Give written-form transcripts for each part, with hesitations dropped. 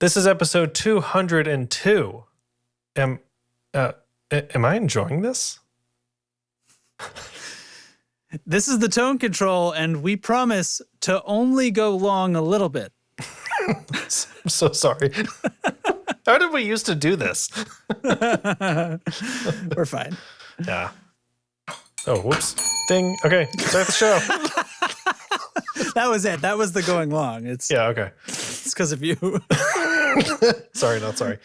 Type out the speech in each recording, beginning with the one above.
This is episode 202. Am I enjoying this? This is the tone control, and we promise to only go long a little bit. I'm so sorry. How did we used to do this? We're fine. Yeah. Oh, whoops. Ding. Okay, start the show. That was it. That was the going long. It's Okay. It's because of you. Sorry, not sorry.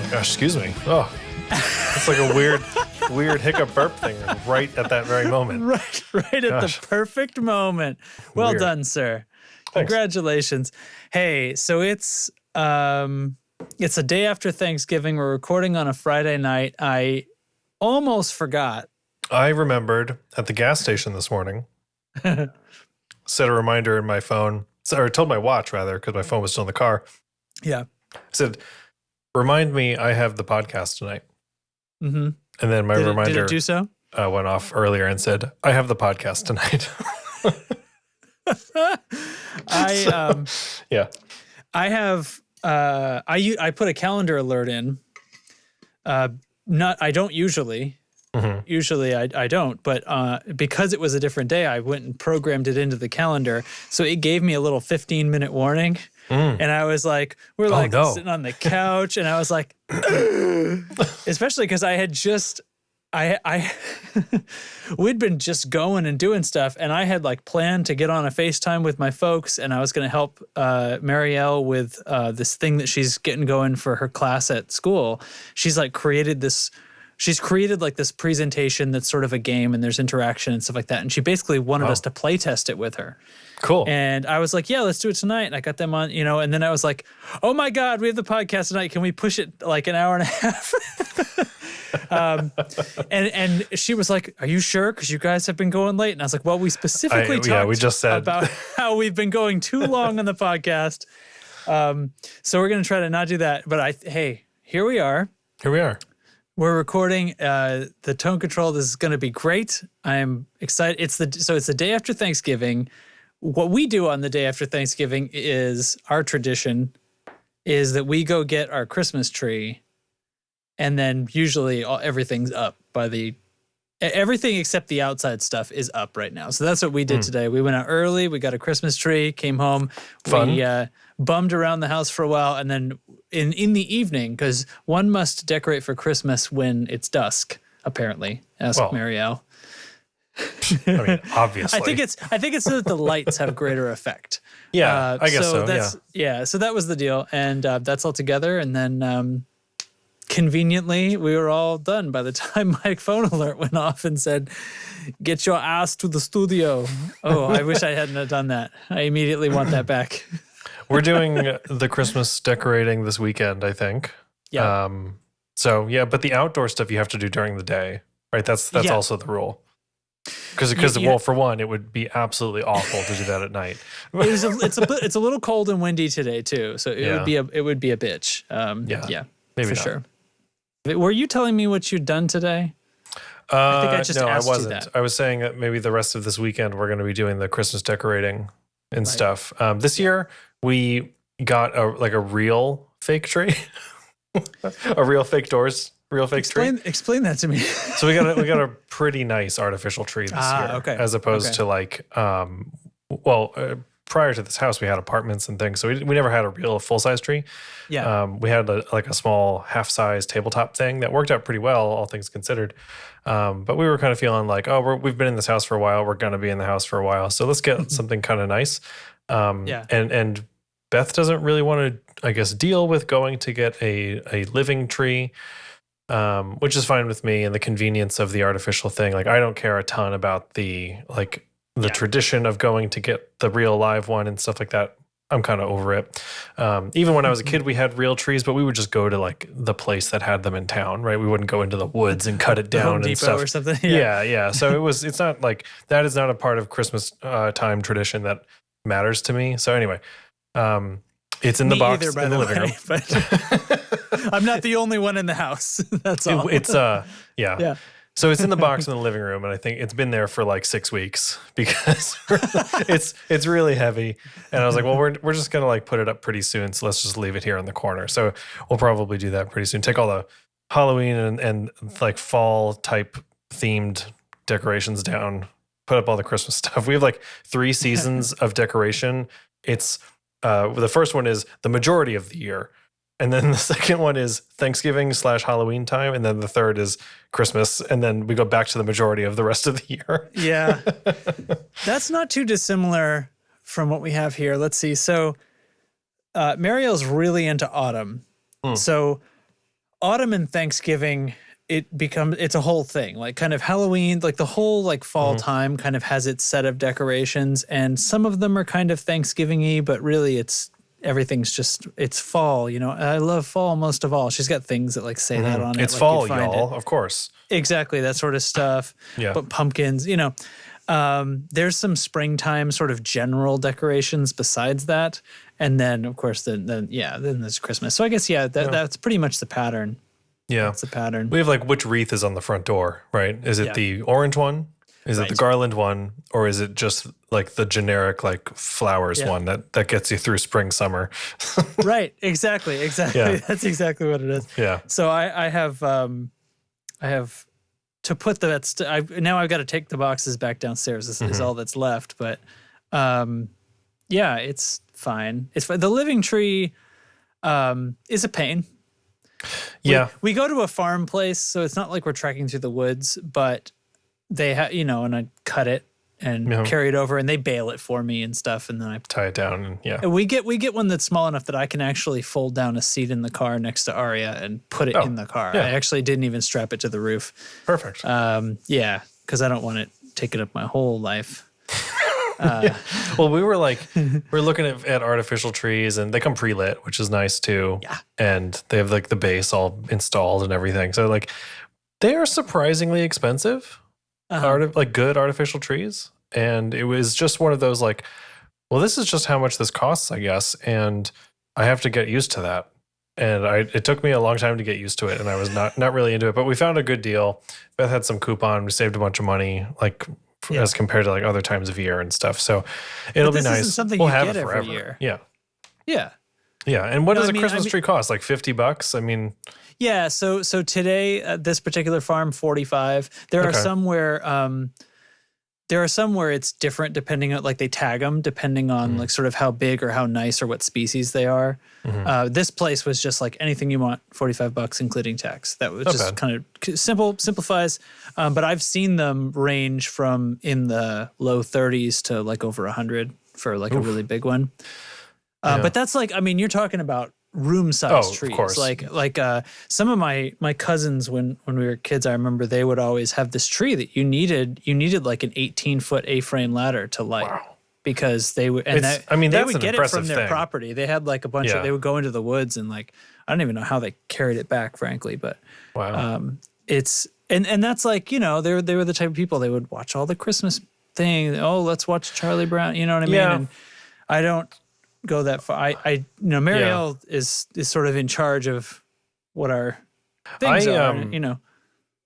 Gosh, excuse me. Oh, it's like a weird hiccup burp thing right at that very moment. Right at the perfect moment. Well done, sir. Thanks. Congratulations. Hey, so it's a day after Thanksgiving. We're recording on a Friday night. I almost forgot. I remembered at the gas station this morning, set a reminder in my phone, or told my watch rather, because my phone was still in the car. Yeah. I said, remind me I have the podcast tonight. Mm-hmm. And then my reminder did it do so? Went off earlier and said, I have the podcast tonight. I have I put a calendar alert in. I don't usually. Mm-hmm. Usually I don't, but because it was a different day, I went and programmed it into the calendar. So it gave me a little 15-minute warning. And I was like, sitting on the couch, and I was like, especially because I had just, we'd been just going and doing stuff, and I had like planned to get on a FaceTime with my folks, and I was going to help Marielle with this thing that she's getting going for her class at school. She's created this presentation that's sort of a game, and there's interaction and stuff like that. And she basically wanted us to play test it with her. Cool. And I was like, yeah, let's do it tonight. And I got them on, and then I was like, oh my God, we have the podcast tonight. Can we push it like an hour and a half? And she was like, are you sure? Because you guys have been going late. And I was like, well, we specifically talked about how we've been going too long on the podcast. So we're going to try to not do that. But here we are. We're recording the tone control. This is going to be great. I'm excited. It's the day after Thanksgiving. What we do on the day after Thanksgiving is our tradition is that we go get our Christmas tree, and then usually everything's up everything except the outside stuff is up right now. So that's what we did today. We went out early. We got a Christmas tree, came home. Fun. We bummed around the house for a while, and then in the evening, because one must decorate for Christmas when it's dusk, apparently. Ask Marielle. I mean, obviously. I think it's so that the lights have greater effect. Yeah, I guess so. So that was the deal, and that's all together. And then conveniently, we were all done by the time my phone alert went off and said, "Get your ass to the studio." Oh, I wish I hadn't have done that. I immediately want that back. We're doing the Christmas decorating this weekend, I think. Yeah. But the outdoor stuff you have to do during the day, right? That's also the rule. Because for one, it would be absolutely awful to do that at night. It's a little cold and windy today too, so it would be a bitch. Maybe for not. Sure. Were you telling me what you'd done today? I think I just asked I wasn't. you that. I was saying that maybe the rest of this weekend we're going to be doing the Christmas decorating and stuff. This year we got a real fake tree, a real fake doors. Real fake tree. Explain that to me. So we got a pretty nice artificial tree this year, as opposed to prior to this house we had apartments and things, so we never had a real full size tree. Yeah. We had a small half size tabletop thing that worked out pretty well, all things considered. But we were kind of feeling like, we've been in this house for a while, we're gonna be in the house for a while, so let's get something kind of nice. And Beth doesn't really want to, I guess, deal with going to get a living tree. Which is fine with me, and the convenience of the artificial thing. Like, I don't care a ton about the tradition of going to get the real live one and stuff like that. I'm kind of over it. Even when I was a kid, we had real trees, but we would just go to like the place that had them in town, right? We wouldn't go into the woods and cut it down Home and Depot stuff. or something. Yeah. So it's not like that is not a part of Christmas time tradition that matters to me. So anyway, it's in the box either, in the living room. But I'm not the only one in the house. That's all. Yeah. So it's in the box in the living room, and I think it's been there for like 6 weeks because it's really heavy. And I was like, well, we're just gonna like put it up pretty soon, so let's just leave it here in the corner. So we'll probably do that pretty soon. Take all the Halloween and like fall type themed decorations down. Put up all the Christmas stuff. We have like 3 seasons of decoration. It's the first one is the majority of the year. And then the second one is Thanksgiving / Halloween time. And then the third is Christmas. And then we go back to the majority of the rest of the year. Yeah. That's not too dissimilar from what we have here. Let's see. So Mariel's really into autumn. So autumn and Thanksgiving, it's a whole thing. Like kind of Halloween, like the whole like fall time kind of has its set of decorations. And some of them are kind of Thanksgiving-y, but really everything's just, it's fall, you know. I love fall most of all. She's got things that like say that on it. It's like fall, y'all, of course. Exactly, that sort of stuff. Yeah. But pumpkins, you know. There's some springtime sort of general decorations besides that. And then, of course, then there's Christmas. So I guess, that's pretty much the pattern. Yeah. That's the pattern. We have like which wreath is on the front door, right? Is it the orange one? Is it the garland one? Or is it just like the generic like flowers one that gets you through spring, summer? Right. Exactly. Yeah. That's exactly what it is. Yeah. So I have to put now I've got to take the boxes back downstairs. This is all that's left. But it's fine. It's fine. The living tree is a pain. We go to a farm place, so it's not like we're trekking through the woods, but they have, and I cut it and carry it over, and they bale it for me and stuff, and then I tie it down. And we get one that's small enough that I can actually fold down a seat in the car next to Aria and put it in the car. I actually didn't even strap it to the roof. Perfect. Because I don't want it taking up my whole life. Well, we're looking at artificial trees, and they come pre-lit, which is nice too. Yeah. And they have like the base all installed and everything. So like they are surprisingly expensive. Good artificial trees. And it was just one of those like, well, this is just how much this costs, I guess. And I have to get used to that. And it took me a long time to get used to it, and I was not really into it. But we found a good deal. Beth had some coupon. We saved a bunch of money, as compared to like other times of year and stuff. So it'll be nice. Isn't something we'll you have get it forever. Every year. Yeah. Yeah. Yeah. And what does a Christmas tree cost? Like $50? I mean. Yeah. So today at this particular farm, 45. There are some where it's different depending on, like they tag them depending on like sort of how big or how nice or what species they are. This place was just like anything you want, $45 including tax. That was just kind of simplifies. But I've seen them range from in the low 30s to like over 100 for like a really big one. But that's like, I mean, you're talking about room-sized trees. Of course. Like some of my cousins when we were kids, I remember they would always have this tree that you needed like an 18-foot A-frame ladder to light. Wow. Because they would, and they would get it from their property. They had like a bunch of, they would go into the woods and like, I don't even know how they carried it back, frankly, but it's, and that's like, they were the type of people, they would watch all the Christmas thing. Oh, let's watch Charlie Brown. You know what I mean? Yeah. And I don't go that far. Marielle is sort of in charge of what our things are,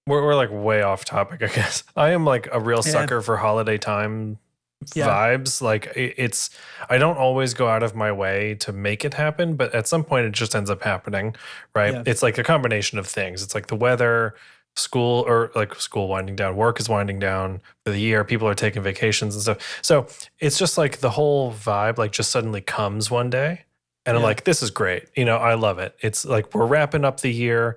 We're like way off topic, I guess. I am like a real sucker for holiday time vibes. Like I don't always go out of my way to make it happen, but at some point it just ends up happening, right? Yeah. It's like a combination of things. It's like the weather, school winding down, work is winding down for the year, people are taking vacations and stuff. So it's just like the whole vibe like just suddenly comes one day, and I'm like, this is great. I love it. It's like we're wrapping up the year.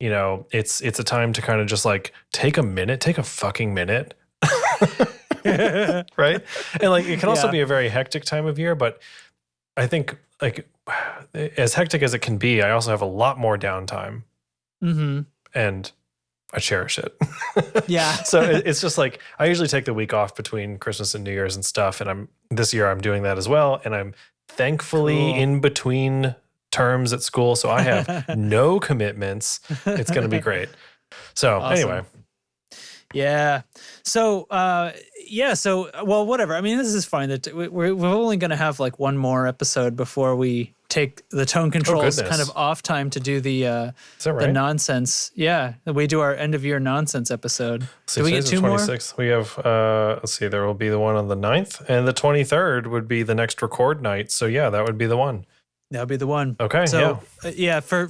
It's a time to kind of just like take a fucking minute. Right? And like it can also be a very hectic time of year, but I think like as hectic as it can be, I also have a lot more downtime. And I cherish it. Yeah. So it's just like I usually take the week off between Christmas and New Year's and stuff, and this year I'm doing that as well, and I'm thankfully in between terms at school, so I have no commitments. It's going to be great. So anyway. Yeah. So, well, whatever. I mean, this is fine. That we're only going to have like one more episode before we take the tone controls kind of off time to do the the nonsense. Yeah, we do our end of year nonsense episode. Do we get 2 more? We have let's see, there will be the one on the 9th, and the 23rd would be the next record night. So yeah, that would be the one. That would be the one. Okay. So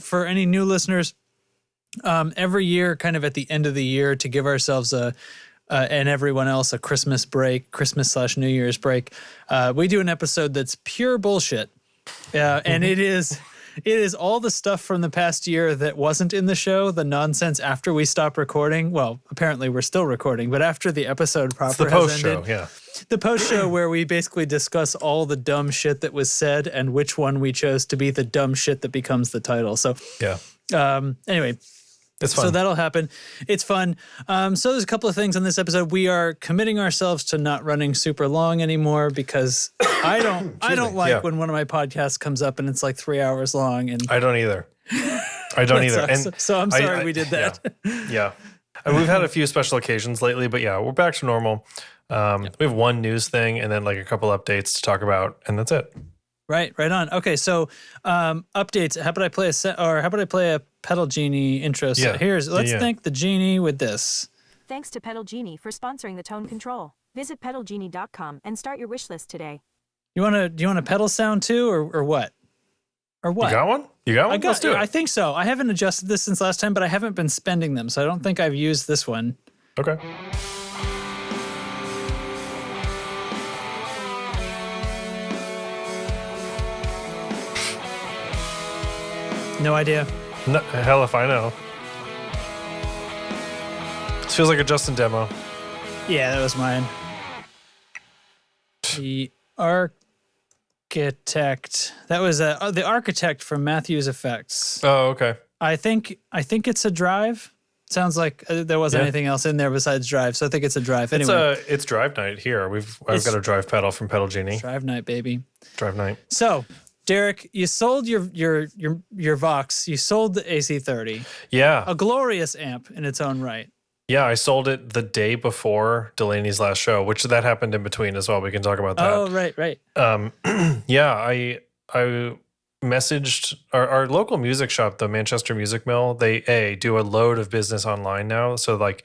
for any new listeners, every year, kind of at the end of the year, to give ourselves and everyone else a Christmas break, Christmas/New Year's break, we do an episode that's pure bullshit. And it is all the stuff from the past year that wasn't in the show, the nonsense after we stopped recording. Well, apparently we're still recording, but after the episode proper has ended. Yeah. The post show where we basically discuss all the dumb shit that was said and which one we chose to be the dumb shit that becomes the title. So anyway. It's fun. So that'll happen. It's fun. So there's a couple of things on this episode. We are committing ourselves to not running super long anymore because I don't like when one of my podcasts comes up and it's like 3 hours long. And I don't either. I don't either. And so I'm sorry we did that. Yeah. And we've had a few special occasions lately, but yeah, we're back to normal. We have one news thing and then like a couple updates to talk about, and that's it. Right on. Okay, so updates. How about I play a Pedal Genie intro? So let's thank the Genie with this. Thanks to Pedal Genie for sponsoring the tone control. Visit pedalgenie.com and start your wish list today. Do you want a pedal sound too, or what? Or what? You got one? Let's do it. I think so. I haven't adjusted this since last time, but I haven't been spending them, so I don't think I've used this one. Okay. No idea. No, hell if I know. This feels like a Justin demo. Yeah, that was mine. The Architect. That was the Architect from Matthews Effects. Oh, okay. I think it's a drive. Sounds like there wasn't anything else in there besides drive, so I think it's a drive. Anyway, it's drive night here. I've got a drive pedal from Pedal Genie. Drive night, baby. Drive night. So, Derek, you sold your Vox. You sold the AC30. Yeah. A glorious amp in its own right. Yeah, I sold it the day before Delaney's last show, which that happened in between as well. We can talk about that. Oh, right. Yeah, I messaged our local music shop, the Manchester Music Mill. They do a load of business online now. So like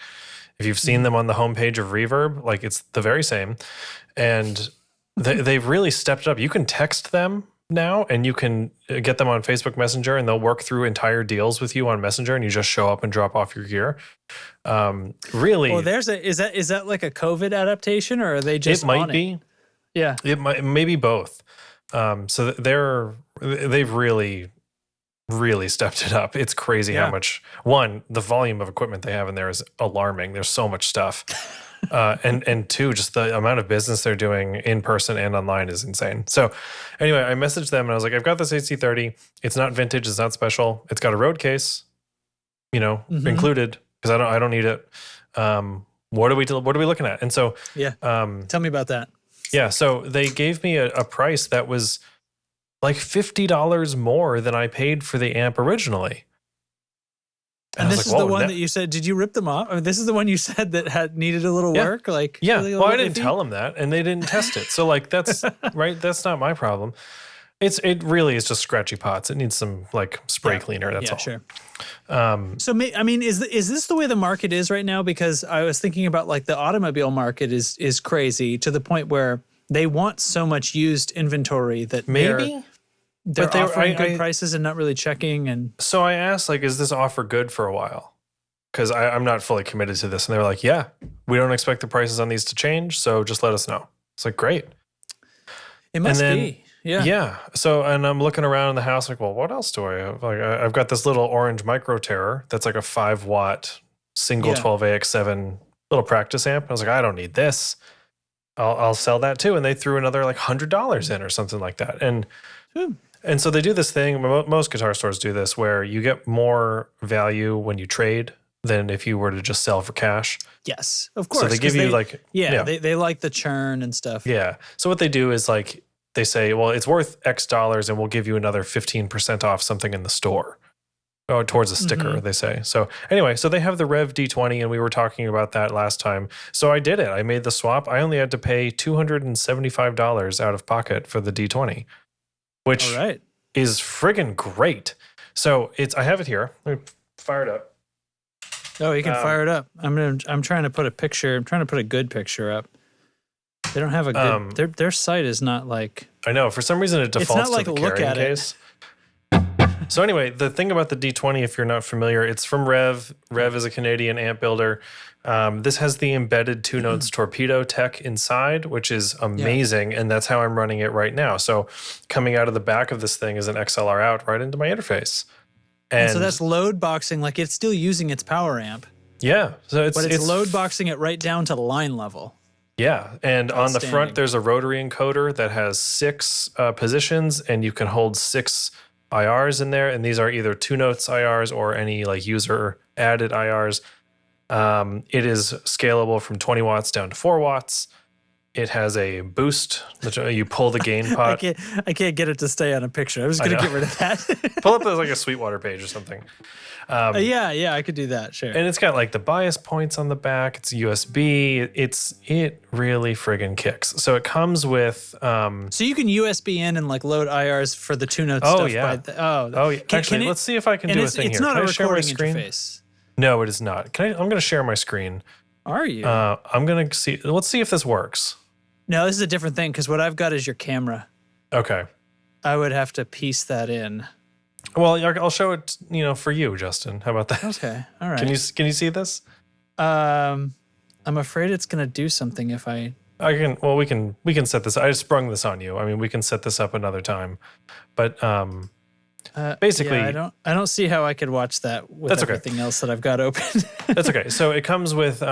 if you've seen them on the homepage of Reverb, like it's the very same. And they've really stepped up. You can text them now and you can get them on Facebook Messenger and they'll work through entire deals with you on Messenger and you just show up and drop off your gear. Really. Well, is that like a COVID adaptation or are they just It might be. Yeah. It might, maybe both. So they've really stepped it up. It's crazy how much, the volume of equipment they have in there is alarming. There's so much stuff. And two, just the amount of business they're doing in person and online is insane. So anyway, I messaged them and I was like, I've got this AC30. It's not vintage. It's not special. It's got a road case, included because I don't need it. What are we looking at? And so, tell me about that. Yeah. So they gave me a price that was like $50 more than I paid for the amp originally. And this is the one that you said, did you rip them off? I mean, this is the one you said that had needed a little work? Like, well, I didn't tell them that and they didn't test it. So like, that's right. That's not my problem. It really is just scratchy pots. It needs some like spray cleaner. That's all. Sure. So, I mean, is this the way the market is right now? Because I was thinking about like the automobile market is crazy to the point where they want so much used inventory that they're offering good prices and not really checking. And so I asked, like, is this offer good for a while? Because I'm not fully committed to this. And they were like, yeah, we don't expect the prices on these to change. So just let us know. It's like, great. It must be. Yeah. Yeah. So, and I'm looking around the house like, well, what else do I have? Like, I've got this little orange Micro Terror that's like a 5-watt single 12AX7 little practice amp. I was like, I don't need this. I'll sell that too. And they threw another like $100 in or something like that. And so they do this thing, most guitar stores do this, where you get more value when you trade than if you were to just sell for cash. Yes, of course. So they give you they like the churn and stuff. Yeah. So what they do is like, they say, well, it's worth X dollars and we'll give you another 15% off something in the store. Oh, towards a sticker, they say. So anyway, so they have the Rev D20, and we were talking about that last time. So I did it. I made the swap. I only had to pay $275 out of pocket for the D20, which is friggin' great. So I have it here. Let me fire it up. Oh, you can fire it up. I'm trying to put a picture. I'm trying to put a good picture up. They don't have a good. Their site is not like. I know. For some reason, it defaults to the carrying case. So anyway, the thing about the D20, if you're not familiar, it's from Rev. Rev is a Canadian amp builder. This has the embedded 2-notes torpedo tech inside, which is amazing, and that's how I'm running it right now. So coming out of the back of this thing is an XLR out right into my interface. And so that's load boxing, like it's still using its power amp. Yeah. So but it's load boxing it right down to line level. Yeah, and on the front, there's a rotary encoder that has 6 positions, and you can hold 6 IRs in there, and these are either 2-notes IRs or any like user added IRs. It is scalable from 20 watts down to 4 watts. It has a boost. You pull the gain pot. I can't get it to stay on a picture. I'm just going to get rid of that. Pull up as like a Sweetwater page or something. Yeah, I could do that. Sure. And it's got like the bias points on the back. It's USB. It really friggin' kicks. So it comes with. So you can USB in and like load IRs for the 2-note stuff. Yeah. Yeah. Actually, let's see if I can do a thing here. It's not a recording screen? Interface. No, it is not. I'm going to share my screen. Are you? I'm going to see. Let's see if this works. No, this is a different thing because what I've got is your camera. Okay. I would have to piece that in. Well, I'll show it, for you, Justin. How about that? Okay. All right. Can you see this? I'm afraid it's going to do something if I can. Well, we can set this. I just sprung this on you. I mean, we can set this up another time. But basically, I don't see how I could watch that with everything else that I've got open. That's okay. So it comes with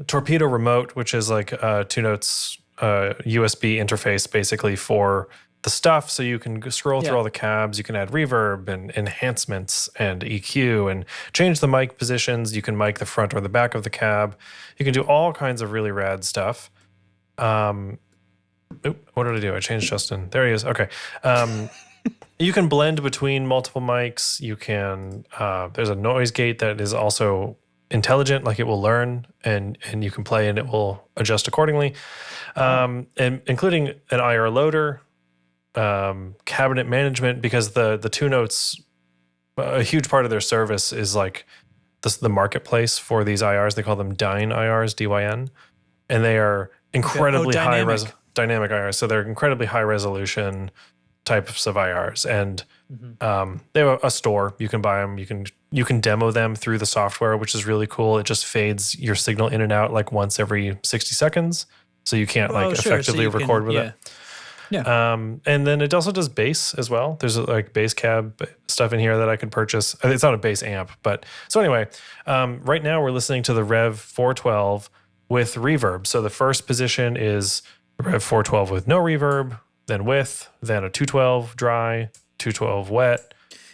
torpedo remote, which is like a 2-notes USB interface, basically for the stuff. So you can scroll through all the cabs. You can add reverb and enhancements and EQ and change the mic positions. You can mic the front or the back of the cab. You can do all kinds of really rad stuff. What did I do? I changed Justin. There he is. Okay. You can blend between multiple mics. You can, there's a noise gate that is also intelligent, like it will learn and you can play and it will adjust accordingly. And including an IR loader, cabinet management, because the 2-notes, a huge part of their service is like the marketplace for these IRs. They call them Dyne IRs, DYN, and they are incredibly dynamic IRs. So they're incredibly high resolution types of IRs, and they have a store. You can buy them. You can demo them through the software, which is really cool. It just fades your signal in and out like once every 60 seconds, so you can't effectively record with it. Yeah. And then it also does bass as well. There's like bass cab stuff in here that I could purchase. It's not a bass amp, but so anyway, right now we're listening to the Rev 412 with reverb. So the first position is Rev 412 with no reverb, then with, then a 212 dry, 212 wet.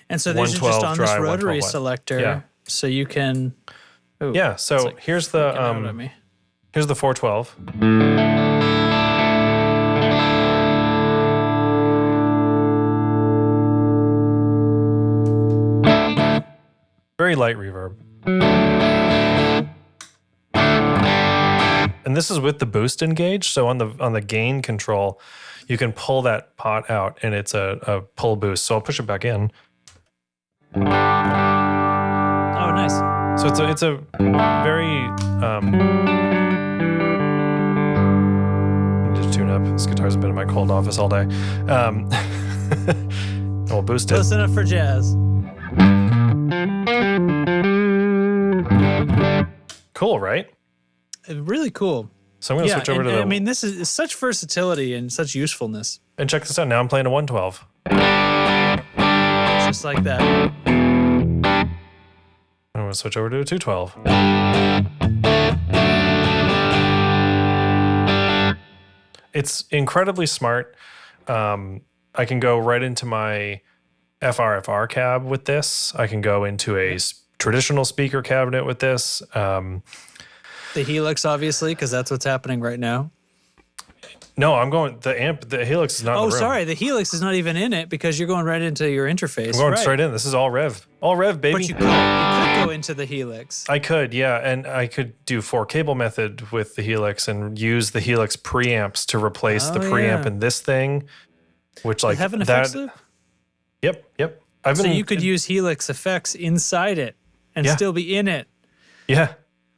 And so these are just on this rotary selector. Yeah. So you can. Yeah. So like here's the 412. Very light reverb. And this is with the boost engaged. So on the gain control, you can pull that pot out and it's a pull boost. So I'll push it back in. Oh, nice. So it's a very just tune up. This guitar's been in my cold office all day. We'll boost it. Listen up for jazz. Cool, right? Really cool. So I'm going to switch over to the... I mean, this is such versatility and such usefulness. And check this out. Now I'm playing a 112. Just like that. I'm going to switch over to a 212. It's incredibly smart. I can go right into my FRFR cab with this. I can go into a traditional speaker cabinet with this. The Helix, obviously, because that's what's happening right now. No, I'm going, the Helix is not in the room. Oh, sorry. The Helix is not even in it because you're going right into your interface. I'm going straight in. This is all rev. All rev, baby. But you could go into the Helix. I could, yeah. And I could do 4-cable method with the Helix and use the Helix preamps to replace the preamp in this thing, which like have an effects loop? Yep. So you could use Helix effects inside it and still be in it. Yeah.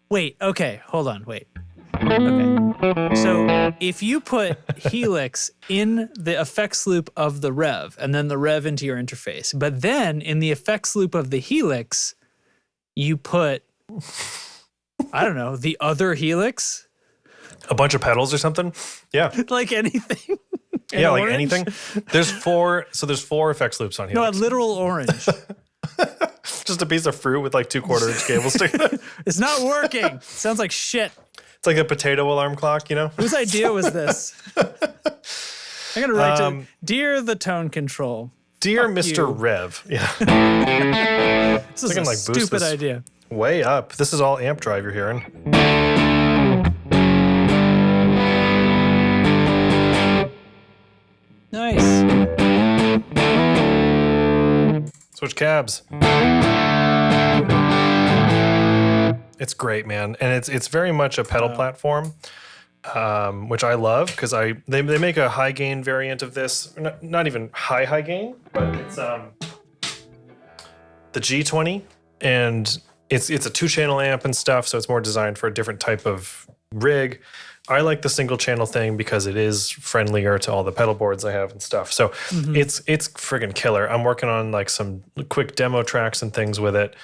Wait, okay. Hold on, wait. Okay. So if you put Helix in the effects loop of the Rev and then the Rev into your interface, but then in the effects loop of the Helix, you put, I don't know, the other Helix? A bunch of pedals or something? Yeah. Like anything? Yeah, like anything. There's 4 effects loops on Helix. No, a literal orange. Just a piece of fruit with like 2 1/4-inch cables sticking. It's not working. Sounds like shit. It's like a potato alarm clock, you know? Whose idea was this? I gotta write to Dear the Tone Control. Dear Mr. You. Rev. Yeah. This is a stupid idea. Way up. This is all amp drive you're hearing. Nice. Switch cabs. It's great, man, and it's very much a pedal platform, which I love because they make a high gain variant of this. Not even high gain, but it's the G20, and it's a 2-channel amp and stuff, so it's more designed for a different type of rig. I like the single channel thing because it is friendlier to all the pedal boards I have and stuff. So it's friggin' killer. I'm working on like some quick demo tracks and things with it.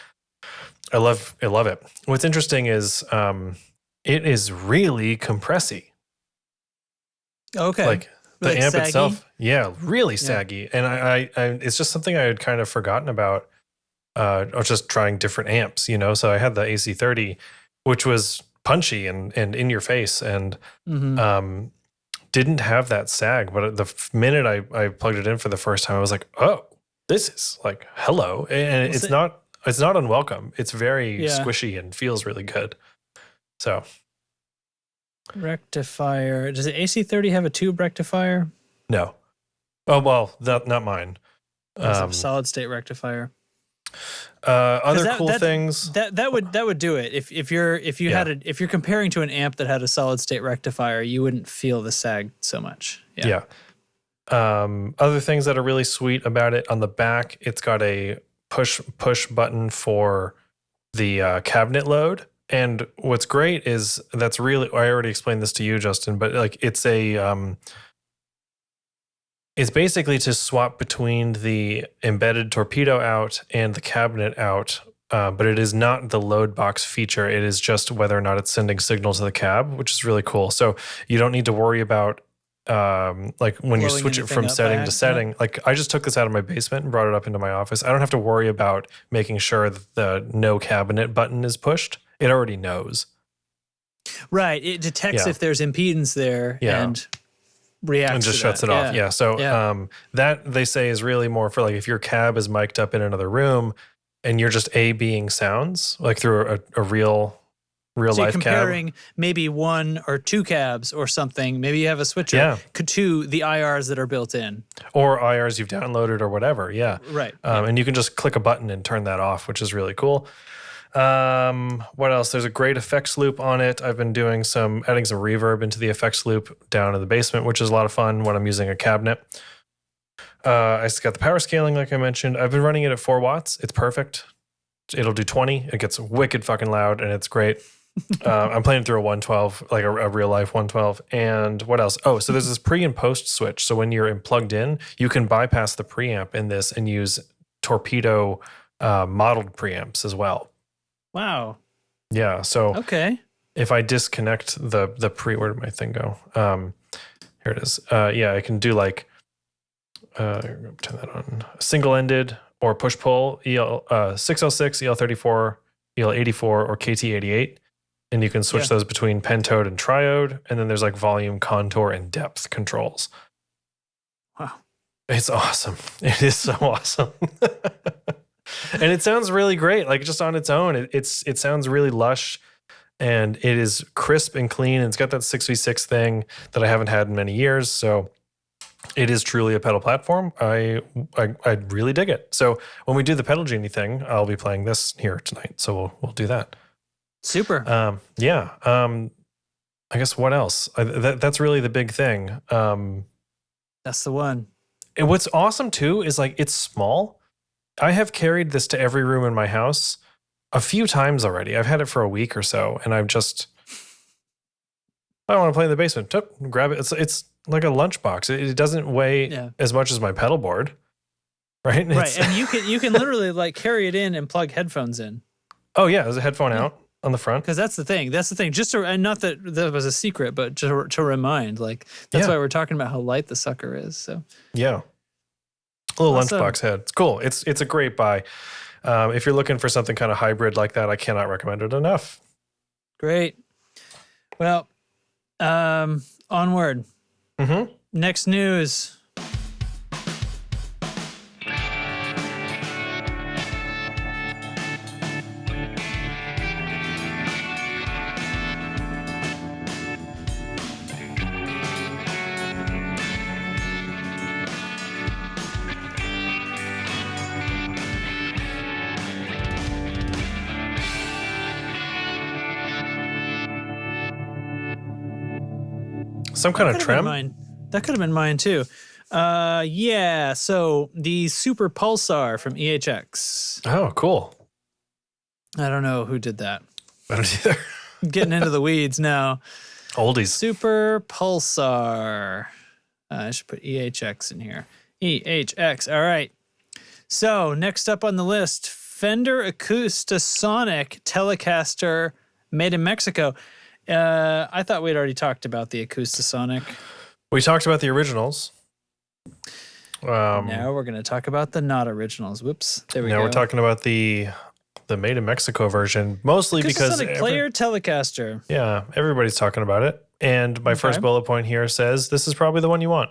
I love it. What's interesting is it is really compressy. Okay. Like the amp saggy? itself, really saggy. And I it's just something I had kind of forgotten about. I was just trying different amps, you know. So I had the AC30, which was punchy and in your face, and didn't have that sag. But the minute I plugged it in for the first time, I was like, oh, this is like hello, and it's not unwelcome. It's very squishy and feels really good. So rectifier. Does the AC30 have a tube rectifier? No. Oh well, not mine. Solid state rectifier. Other cool things that would do it. If you're comparing to an amp that had a solid state rectifier, you wouldn't feel the sag so much. Yeah. Other things that are really sweet about it, on the back, it's got a push button for the cabinet load. And what's great is I already explained this to you, Justin, but like it's basically to swap between the embedded torpedo out and the cabinet out, but it is not the load box feature. It is just whether or not it's sending signal to the cab, which is really cool. So you don't need to worry about like when you switch it from setting to setting. Like I just took this out of my basement and brought it up into my office. I don't have to worry about making sure that the no cabinet button is pushed. It already knows. Right. It detects if there's impedance there and reacts and just shuts it off. Yeah. So that they say is really more for like if your cab is mic'd up in another room and you're just A-B'ing sounds like through a real life comparing cab. Maybe 1 or 2 cabs or something. Maybe you have a switcher to the IRs that are built in. Or IRs you've downloaded or whatever. Yeah. Right. And you can just click a button and turn that off, which is really cool. What else? There's a great effects loop on it. I've been adding some reverb into the effects loop down in the basement, which is a lot of fun when I'm using a cabinet. I just got the power scaling, like I mentioned. I've been running it at 4 watts. It's perfect. It'll do 20. It gets wicked fucking loud, and it's great. I'm playing through a 112, like a real life 112. And what else? Oh, so there's this pre and post switch. So when you're plugged in, you can bypass the preamp in this and use Torpedo modeled preamps as well. Wow. Yeah. So if I disconnect the where did my thing go? Here it is. I can do like turn that on. Single-ended or push-pull EL 606, EL34, EL84, or KT88. And you can switch those between pentode and triode. And then there's like volume, contour, and depth controls. Wow. It's awesome. It is so awesome. And it sounds really great. Like just on its own, it sounds really lush and it is crisp and clean. And it's got that 6v6 thing that I haven't had in many years. So it is truly a pedal platform. I really dig it. So when we do the Pedal Genie thing, I'll be playing this here tonight. So we'll do that. Super. I guess what else? That's really the big thing. That's the one. And what's awesome too is like it's small. I have carried this to every room in my house a few times already. I've had it for a week or so, and I want to play in the basement. Grab it. It's like a lunchbox. It doesn't weigh as much as my pedal board, right? Right, and you can literally like carry it in and plug headphones in. Oh yeah, there's a headphone out on the front. Because that's the thing. Just to, and not that that was a secret, but to remind, like that's why we're talking about how light the sucker is. So yeah, a little lunchbox head. It's cool. It's a great buy. If you're looking for something kind of hybrid like that, I cannot recommend it enough. Great. Well, onward. Mm-hmm. Next news. Some kind of trim? That could have been mine too. Yeah, so the Super Pulsar from EHX. Oh, cool. I don't know who did that. I don't either. Getting into the weeds now. Oldies. Super Pulsar. I should put EHX in here. EHX, all right. So next up on the list, Fender Acoustasonic Telecaster made in Mexico. I thought we'd already talked about the Acoustasonic. We talked about the originals. Now we're going to talk about the not originals. Whoops. There we go. Now we're talking about the made in Mexico version, mostly because player Telecaster. Yeah, everybody's talking about it. And my first bullet point here says this is probably the one you want.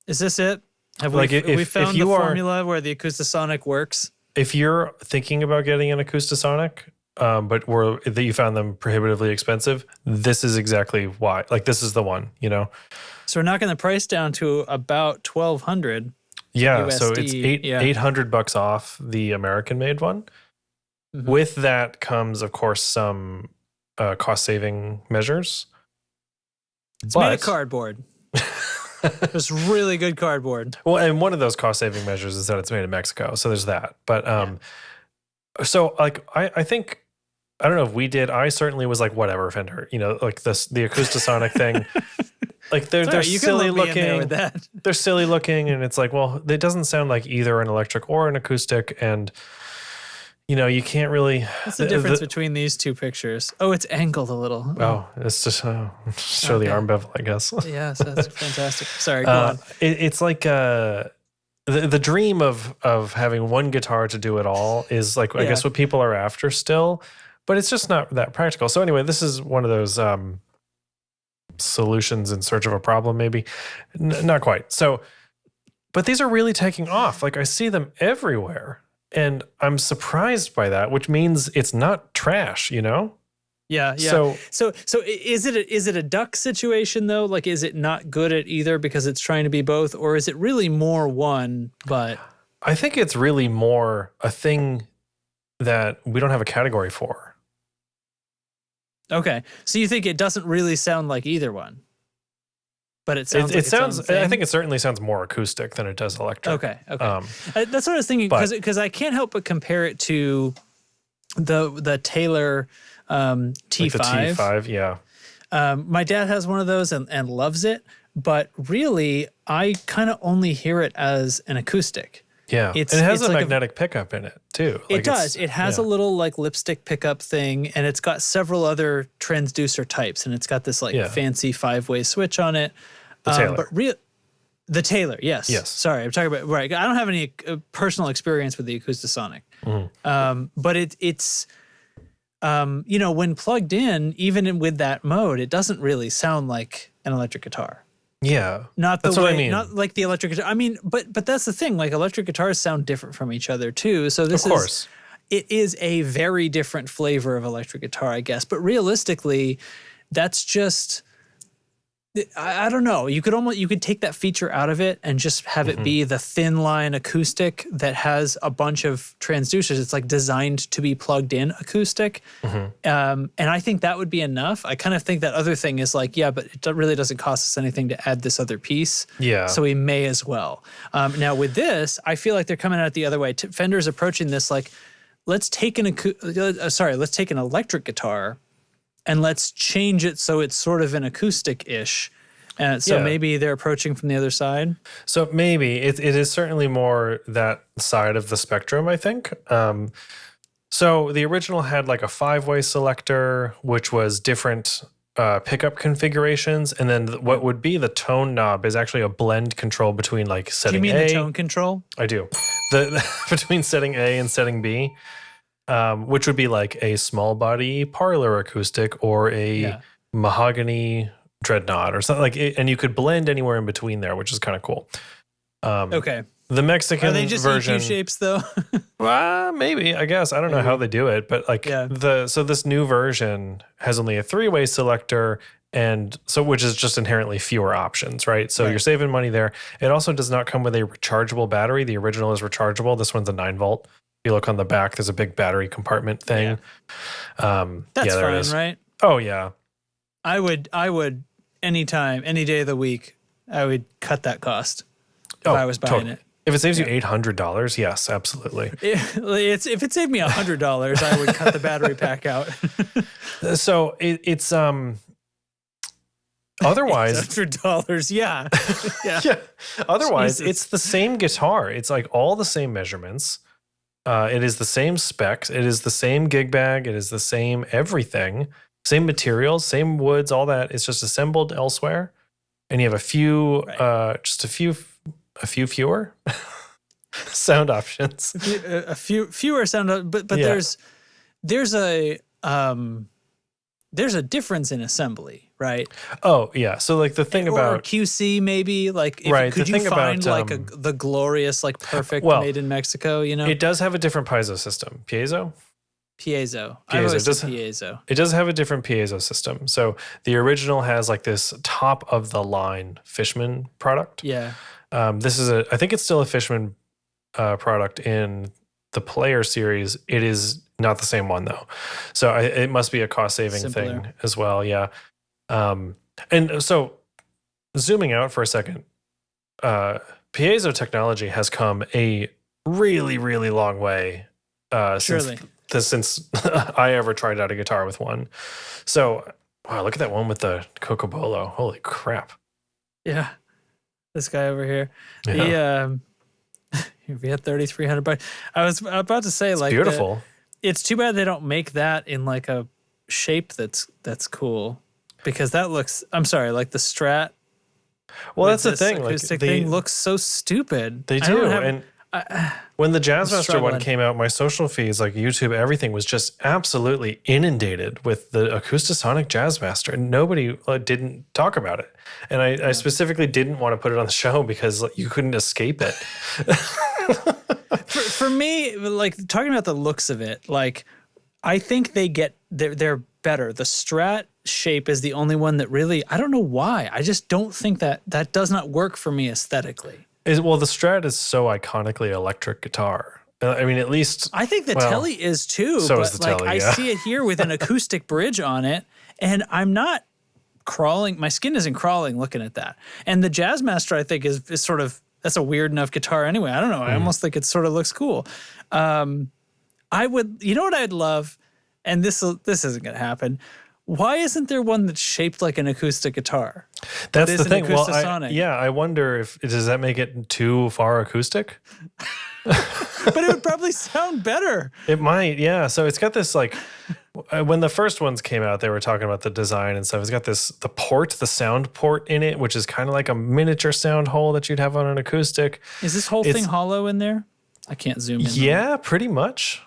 Is this it? Have we found the formula where the Acoustasonic works? If you're thinking about getting an Acoustasonic, but that you found them prohibitively expensive, this is exactly why. Like, this is the one, you know? So we're knocking the price down to about $1,200. Yeah, USD. so it's $800 off the American-made one. Mm-hmm. With that comes, of course, some cost-saving measures. It's made of cardboard. It's really good cardboard. Well, and one of those cost-saving measures is that it's made in Mexico, so there's that. But so like I think, I don't know if we did. I certainly was like, whatever, Fender. You know, like the Acoustasonic thing. Like they're silly looking. They're silly looking, and it's like, well, it doesn't sound like either an electric or an acoustic, and you know, you can't really. What's the difference between these two pictures? Oh, it's angled a little. Oh, it's just show the arm bevel, I guess. Yes, that's fantastic. Sorry, go on. It's like the dream of having one guitar to do it all is like, I guess what people are after still, but it's just not that practical. So anyway, this is one of those solutions in search of a problem, maybe. Not quite. So, but these are really taking off. Like, I see them everywhere, and I'm surprised by that, which means it's not trash, you know? Yeah. So is it a duck situation though? Like, is it not good at either because it's trying to be both, or is it really more one? But I think it's really more a thing that we don't have a category for. Okay, so you think it doesn't really sound like either one, but it sounds. It sounds. I think it certainly sounds more acoustic than it does electric. Okay. That's what I was thinking, because I can't help but compare it to the Taylor T5. Like the T5, yeah. My dad has one of those and loves it, but really, I kind of only hear it as an acoustic. Yeah, and it has a magnetic pickup in it too. It does. It has a little like lipstick pickup thing, and it's got several other transducer types, and it's got this like fancy 5-way switch on it. The Taylor. But the Taylor, yes. Sorry, I'm talking about I don't have any personal experience with the Acoustasonic, but it's you know, when plugged in, even with that mode, it doesn't really sound like an electric guitar. Yeah, that's what I mean. Not like the electric guitar. I mean, but that's the thing. Like, electric guitars sound different from each other too. So this it is a very different flavor of electric guitar, I guess. But realistically, that's just, I don't know. You could take that feature out of it and just have it be the thin line acoustic that has a bunch of transducers. It's like designed to be plugged in acoustic. And I think that would be enough. I kind of think that other thing is like, yeah, but it really doesn't cost us anything to add this other piece. Yeah. So we may as well. Now with this, I feel like they're coming at it the other way. Fender's approaching this like, let's take an electric guitar and let's change it so it's sort of an acoustic-ish. So maybe they're approaching from the other side? So maybe. It is certainly more that side of the spectrum, I think. So the original had like a 5-way selector, which was different pickup configurations. And then what would be the tone knob is actually a blend control between like setting A. Do you mean the tone control? I do. Between setting A and setting B. Which would be like a small body parlor acoustic or a mahogany dreadnought or something like it, and you could blend anywhere in between there, which is kind of cool. Okay. The Mexican version. Are they just version, EQ shapes though? Maybe, I guess. I don't know how they do it, but like so this new version has only a 3-way selector, and so which is just inherently fewer options, right? So you're saving money there. It also does not come with a rechargeable battery. The original is rechargeable. This one's a 9-volt. You look on the back, there's a big battery compartment thing. That's fine, right? Oh yeah. I would anytime, any day of the week, I would cut that cost if I was buying it. If it saves you $800, yes, absolutely. If it saved me $100, I would cut the battery pack out. So it's otherwise $100, yeah. Otherwise, it's the same guitar. It's like all the same measurements. It is the same specs. It is the same gig bag. It is the same everything. Same materials, same woods, all that. It's just assembled elsewhere. And you have a few, just a few sound options. A few fewer sound, but there's a difference in assembly, right? Oh yeah. So like the thing about QC maybe like could you find like the glorious like perfect made in Mexico? You know, it does have a different piezo system. Piezo. I've always said piezo. It does have a different piezo system. So the original has like this top of the line Fishman product. Yeah. This is I think it's still a Fishman product in the Player series. It is not the same one though. So it must be a cost saving thing as well. Yeah. And so zooming out for a second, piezo technology has come a really, really long way since I ever tried out a guitar with one. So, wow, look at that one with the Cocobolo. Holy crap. Yeah. This guy over here. Yeah. We had $3,300. I was about to say, it's like, beautiful. It's too bad they don't make that in like a shape that's cool, because that looks, I'm sorry, like the Strat. Well, that's the thing. Acoustic thing looks so stupid. They do. When the Jazzmaster one came out, my social feeds, like YouTube, everything was just absolutely inundated with the Acoustasonic Jazzmaster, and nobody didn't talk about it. And I specifically didn't want to put it on the show because you couldn't escape it. for me, like talking about the looks of it, like I think they're better. The Strat shape is the only one that really, I don't know why. I just don't think that does not work for me aesthetically. Well, the Strat is so iconically electric guitar. I mean, at least I think the Telly is too. So is the Telly. I see it here with an acoustic bridge on it, and I'm not crawling. My skin isn't crawling looking at that. And the Jazzmaster, I think, is sort of, that's a weird enough guitar anyway. I don't know. I almost think it sort of looks cool. I would, you know what I'd love, and this isn't going to happen. Why isn't there one that's shaped like an acoustic guitar? That's the thing. Well, I wonder does that make it too far acoustic? But it would probably sound better. It might, yeah. So it's got this like, when the first ones came out, they were talking about the design and stuff. It's got the sound port in it, which is kind of like a miniature sound hole that you'd have on an acoustic. Is this whole thing hollow in there? I can't zoom in. Yeah, pretty much.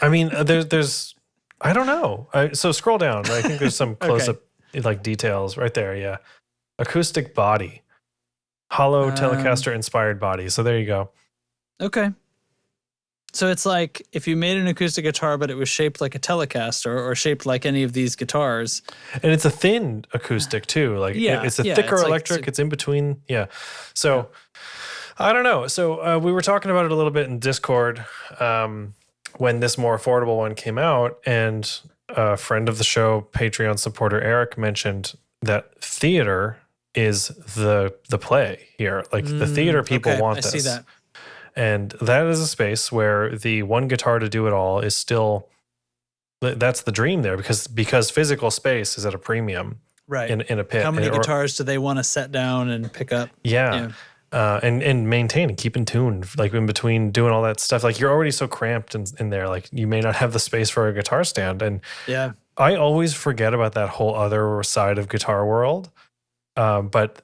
I mean, there's I don't know. So scroll down. Right? I think there's some close-up like details right there. Yeah, acoustic body, hollow Telecaster inspired body. So there you go. Okay. So it's like if you made an acoustic guitar, but it was shaped like a Telecaster or shaped like any of these guitars. And it's a thin acoustic too. Like it's a thicker electric. It's in between. Yeah. So I don't know. So we were talking about it a little bit in Discord when this more affordable one came out, and a friend of the show, Patreon supporter Eric, mentioned that theater is the play here. Like the theater people want this. I see that. And that is a space where the one guitar to do it all is still, that's the dream there, because physical space is at a premium, right? In a pit. How many guitars do they want to set down and pick up? Yeah. And maintain and keep in tune, like in between doing all that stuff. Like you're already so cramped in there, like you may not have the space for a guitar stand. And I always forget about that whole other side of guitar world. But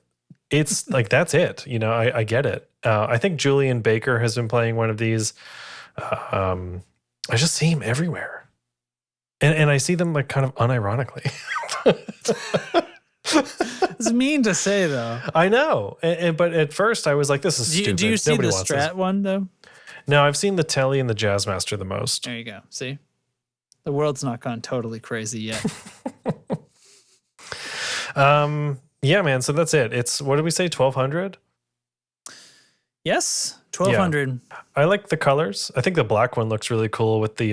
it's like, that's it. You know, I get it. I think Julian Baker has been playing one of these. I just see him everywhere. And I see them like kind of unironically. It's mean to say, though. I know. But at first I was like, this is stupid. Do you see the Strat one, though? No, I've seen the Tele and the Jazzmaster the most. There you go. See? The world's not gone totally crazy yet. Yeah, man. So that's it. It's, what did we say, 1,200? Yes, 1,200. Yeah. I like the colors. I think the black one looks really cool with the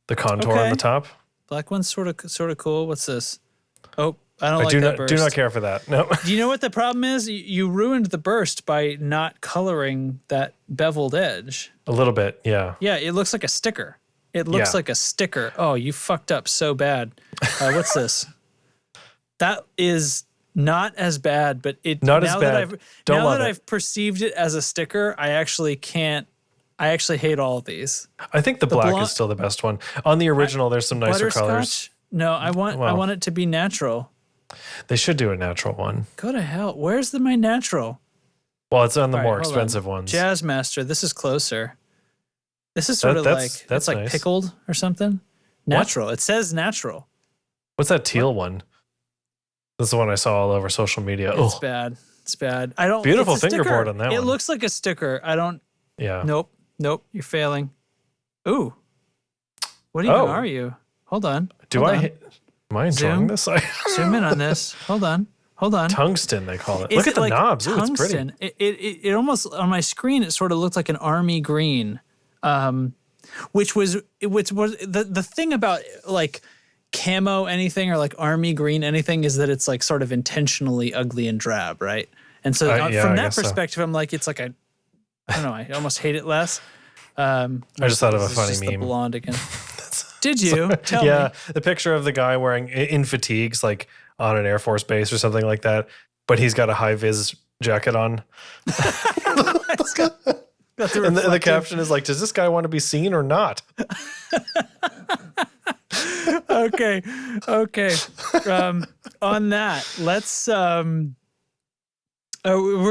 contour on the top. Black one's sort of cool. What's this? Oh, I don't like that burst. Do not care for that. No. Do you know what the problem is? You ruined the burst by not coloring that beveled edge. A little bit, yeah. Yeah, it looks like a sticker. It looks like a sticker. Oh, you fucked up so bad. What's this? That is not as bad, but not as bad. Now that I've perceived it as a sticker, I actually hate all of these. I think the black is still the best one. On the original, there's some nicer colors. No, I want it to be natural. They should do a natural one. Go to hell. Where's my natural? Well, it's on the more expensive ones. Jazzmaster, this is closer. This is sort of like, it's like nice. Pickled or something. Natural. What? It says natural. What's that teal one? That's the one I saw all over social media. It's bad. It's bad. I don't. Beautiful fingerboard on that one. It looks like a sticker. I don't. Yeah. Nope. You're failing. Ooh. What even are you? Hold on. Am I enjoying this? Zoom in on this. Hold on. Tungsten, they call it. Look at the knobs. Ooh, it's pretty. It almost, on my screen, it sort of looked like an army green, which was the thing about like camo anything or like army green anything is that it's like sort of intentionally ugly and drab, right? And so from that perspective, I'm like, it's like I don't know, I almost hate it less. I just thought of a funny meme. The blonde again. Did you? Tell me. The picture of the guy wearing in fatigues, like on an Air Force base or something like that, but he's got a high vis jacket on. And the caption is like, does this guy want to be seen or not? Okay. On that, let's we're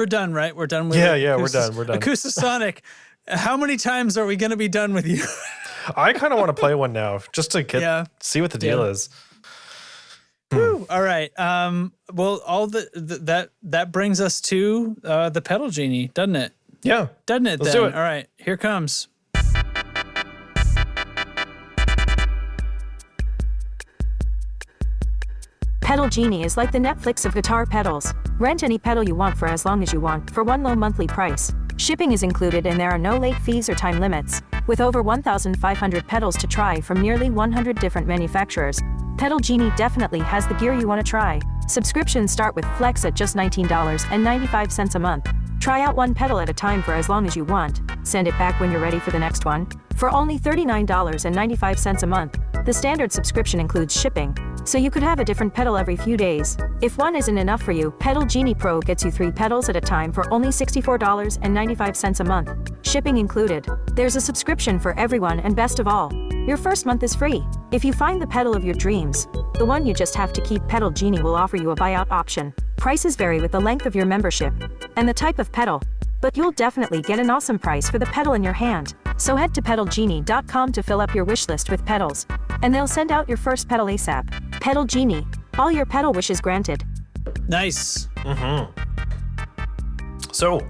done, right? We're done with we're done. Acoustasonic. How many times are we going to be done with you? I kind of want to play one now just to see what the deal is. Whew. All right. Well, all that brings us to the Pedal Genie, doesn't it? Yeah. Doesn't it? Let's do it. All right. Here comes. Pedal Genie is like the Netflix of guitar pedals. Rent any pedal you want for as long as you want for one low monthly price. Shipping is included and there are no late fees or time limits. With over 1,500 pedals to try from nearly 100 different manufacturers, Pedal Genie definitely has the gear you want to try. Subscriptions start with Flex at just $19.95 a month. Try out one pedal at a time for as long as you want. Send it back when you're ready for the next one. For only $39.95 a month, the standard subscription includes shipping, so you could have a different pedal every few days. If one isn't enough for you, Pedal Genie Pro gets you 3 pedals at a time for only $64.95 a month. Shipping included. There's a subscription for everyone, and best of all, your first month is free. If you find the pedal of your dreams, the one you just have to keep, Pedal Genie will offer you a buyout option. Prices vary with the length of your membership and the type of pedal, but you'll definitely get an awesome price for the pedal in your hand. So head to pedalgenie.com to fill up your wish list with pedals, and they'll send out your first pedal ASAP. Pedal Genie. All your pedal wishes granted. Nice. Mm-hmm. So.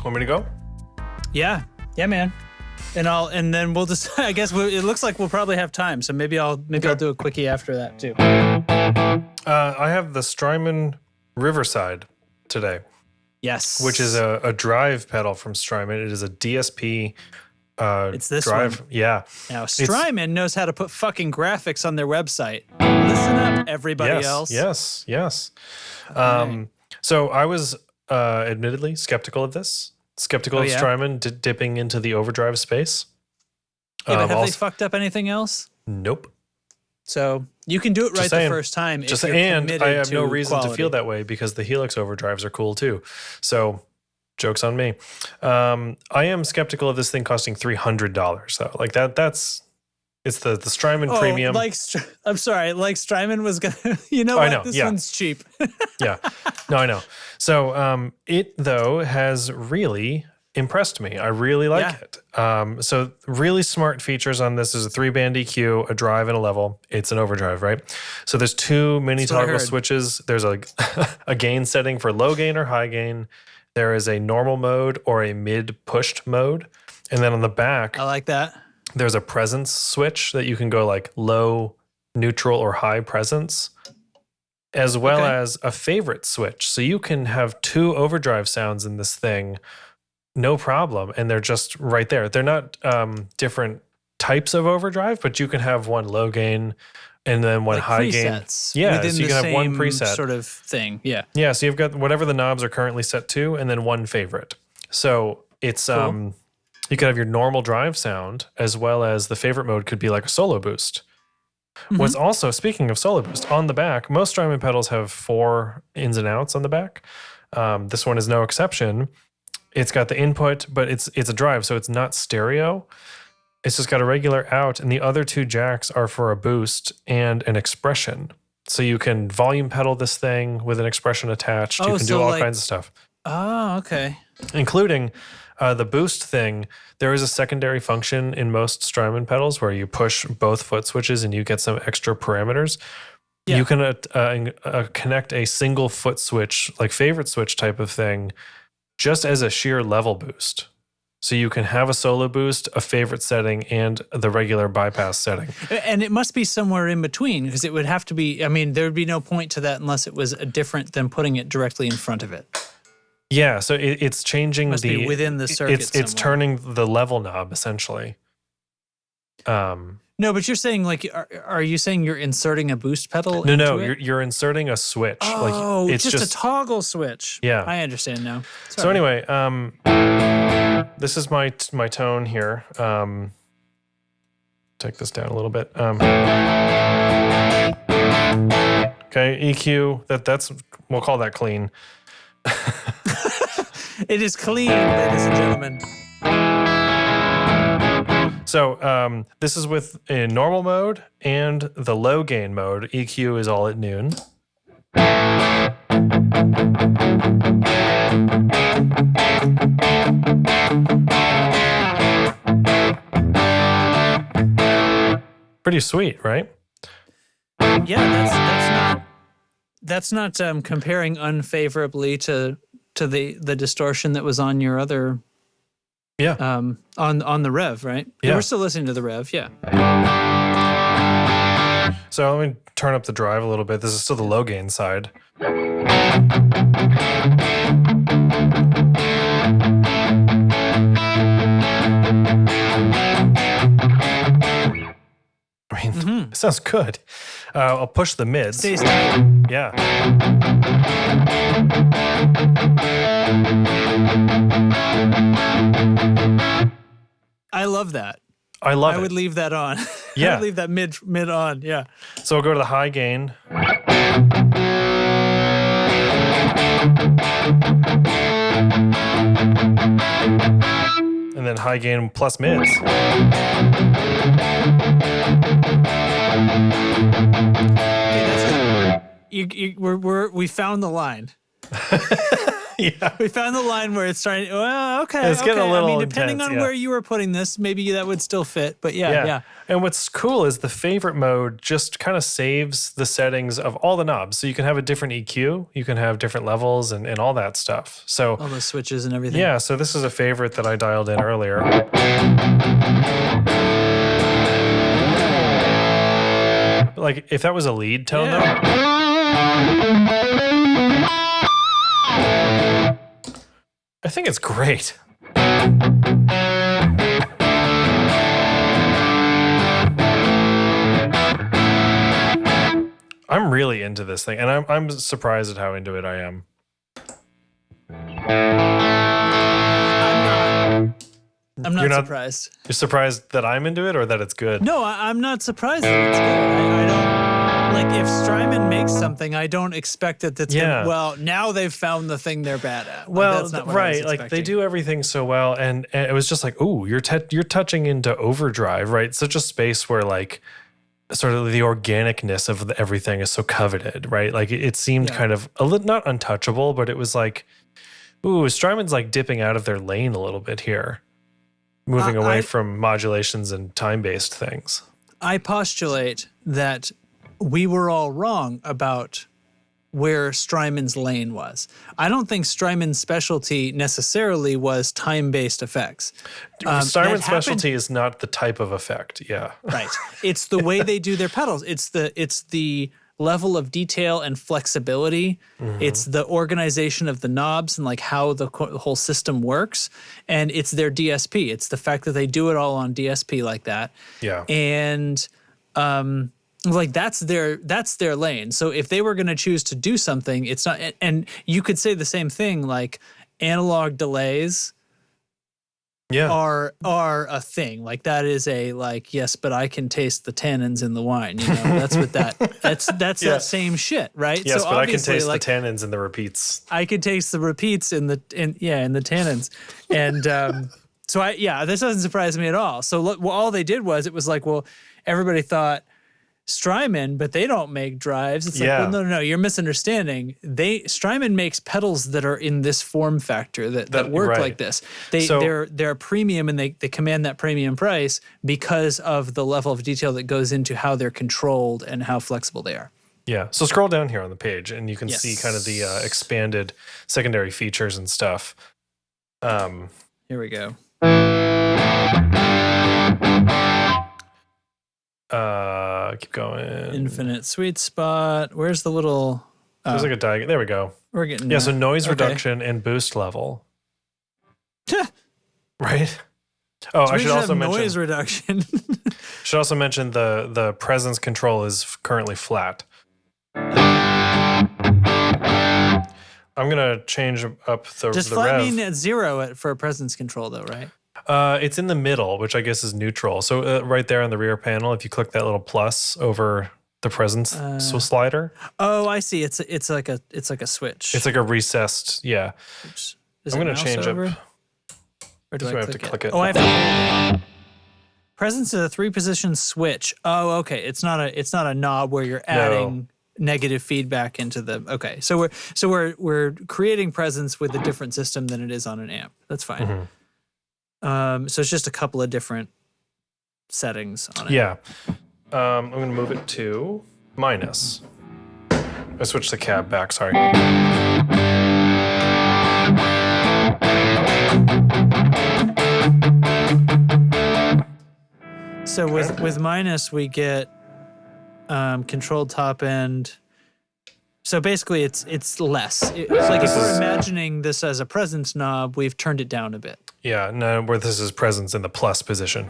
Want me to go? Yeah, man. And then we'll just. I guess it looks like we'll probably have time, so maybe I'll do a quickie after that too. I have the Strymon Riverside today. Yes, which is a drive pedal from Strymon. It is a DSP. It's this drive. One. Yeah. Now Strymon knows how to put fucking graphics on their website. Listen up, everybody else. Yes. Right. So I was admittedly skeptical of this. Skeptical of Strymon dipping into the overdrive space. Yeah, but have they fucked up anything else? Nope. So you can do it right the first time. And I have no reason to feel that way because the Helix overdrives are cool too. So joke's on me. I am skeptical of this thing costing $300 though. Like it's the Strymon Premium. I'm sorry, like Strymon was gonna. You know what? This one's cheap. Yeah. No, I know. So it though has really impressed me. I really like it. So really smart features on this is a 3-band EQ, a drive, and a level. It's an overdrive, right? So there's 2 mini toggle switches. There's a gain setting for low gain or high gain. There is a normal mode or a mid-pushed mode. And then on the back, I like that. There's a presence switch that you can go like low, neutral, or high presence, as well as a favorite switch. So you can have 2 overdrive sounds in this thing, no problem. And they're just right there. They're not presents types of overdrive, but you can have one low gain and then one high gain. Yeah, so you can have one preset sort of thing. Yeah. Yeah, so you've got whatever the knobs are currently set to and then one favorite. So it's cool. You could have your normal drive sound as well as the favorite mode could be like a solo boost. Mm-hmm. What's also, speaking of solo boost, on the back, most Strymon pedals have 4 ins and outs on the back. This one is no exception. It's got the input, but it's a drive, so it's not stereo. It's just got a regular out, and the other 2 jacks are for a boost and an expression. So you can volume pedal this thing with an expression attached. You can do all kinds of stuff. Oh, okay. Including the boost thing. There is a secondary function in most Strymon pedals where you push both foot switches and you get some extra parameters. Yeah. You can connect a single foot switch, like favorite switch type of thing, just as a sheer level boost. So you can have a solo boost, a favorite setting, and the regular bypass setting. And it must be somewhere in between because it would have to be, I mean, there would be no point to that unless it was different than putting it directly in front of it. Yeah, so it's changing must be within the circuit. It's turning the level knob essentially. No, but you're saying like, are you saying you're inserting a boost pedal? No, you're inserting a switch. Oh, like, it's just a toggle switch. Yeah, I understand now. Sorry. So anyway, this is my tone here. Take this down a little bit. Okay, EQ. That's we'll call that clean. It is clean, ladies and gentlemen. So this is with in normal mode and the low gain mode. EQ is all at noon. Pretty sweet, right? Yeah, that's not comparing unfavorably to the distortion that was on your other. Yeah. On the Rev, right? Yeah. We're still listening to the Rev, yeah. So let me turn up the drive a little bit. This is still the low gain side. I mean, it sounds good. I'll push the mids. Stays tight. Yeah. I love that. I would leave that on. Yeah. I would leave that mid on. Yeah. So we'll go to the high gain. And then high gain plus mids. We found the line. Yeah. We found the line where it's starting. Well, okay. It's getting a little depending intense, on where you were putting this, maybe that would still fit. But yeah. And what's cool is the favorite mode just kind of saves the settings of all the knobs. So you can have a different EQ, you can have different levels and all that stuff. So all the switches and everything. Yeah, so this is a favorite that I dialed in earlier. Like if that was a lead tone though. I think it's great. I'm really into this thing, and I'm surprised at how into it I am. I'm not surprised. You're surprised that I'm into it or that it's good? No, I'm not surprised that it's good. I don't, like, if Strymon makes something, I don't expect it that's well, now they've found the thing they're bad at. Well, that's not what I was expecting. Like they do everything so well, and it was just like, ooh, you're touching into overdrive, right? Such a space where like sort of the organicness of everything is so coveted, right? Like it seemed kind of a little not untouchable, but it was like, ooh, Strymon's like dipping out of their lane a little bit here, moving away from modulations and time-based things. I postulate that we were all wrong about where Strymon's lane was. I don't think Strymon's specialty necessarily was time-based effects. Strymon's specialty is not the type of effect, Right. It's the way they do their pedals. It's the level of detail and flexibility. Mm-hmm. It's the organization of the knobs and like how the whole system works. And it's their DSP. It's the fact that they do it all on DSP like that. Yeah. And like that's their lane. So if they were going to choose to do something, it's not. And you could say the same thing, like analog delays are a thing. Like that is a like, yes, but I can taste the tannins in the wine. You know, that's what that's that same shit, right? Yes, so but I can taste the tannins in the repeats. I can taste the repeats in the tannins, and this doesn't surprise me at all. So all they did was it was like, well, everybody thought Strymon, but they don't make drives. It's like, well, no, you're misunderstanding. Strymon makes pedals that are in this form factor that work like this. They're premium and they command that premium price because of the level of detail that goes into how they're controlled and how flexible they are. Yeah. So scroll down here on the page and you can see kind of the expanded secondary features and stuff. Here we go. Keep going. Infinite sweet spot. Where's the little? There's like a diagram. There we go. We're getting so noise reduction and boost level. Right. Oh, so I should also mention noise reduction. Should also mention the presence control is currently flat. I'm gonna change up the Just the flat rev. mean at 0 for presence control though, right? It's in the middle, which I guess is neutral. So right there on the rear panel, if you click that little plus over the presence slider. Oh, I see. It's like a switch. It's like a recessed, yeah. Oops. I'm gonna change over? up. Or do I have to click it? Oh, I have to hold it. Presence is a 3-position switch. Oh, okay. It's not a knob where you're adding negative feedback into the. Okay, so we're creating presence with a different system than it is on an amp. That's fine. Mm-hmm. So it's just a couple of different settings on it. Yeah. I'm going to move it to minus. I switched the cab back, sorry. So with minus, we get controlled top end. So basically, it's less. It's like if we're imagining this as a presence knob, we've turned it down a bit. Yeah, no, where this is presence in the plus position.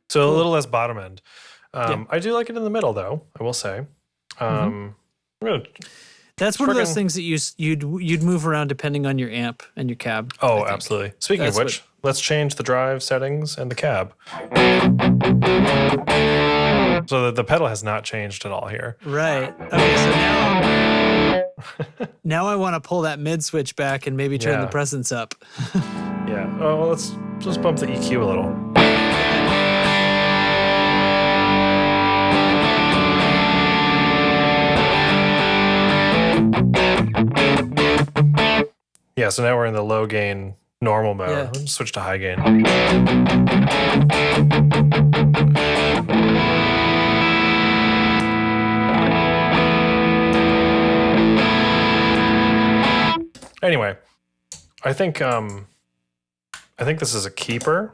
So a little less bottom end. I do like it in the middle, though, I will say. I'm gonna. That's one of those things that you'd move around depending on your amp and your cab. Oh, absolutely. Speaking of which, let's change the drive settings and the cab. So the pedal has not changed at all here. Right. Okay, so now I want to pull that mid switch back and maybe turn the presence up. Yeah. Oh, well, let's just bump the EQ a little. Yeah, so now we're in the low gain normal mode. Yeah. Let's switch to high gain. Anyway, I think this is a keeper.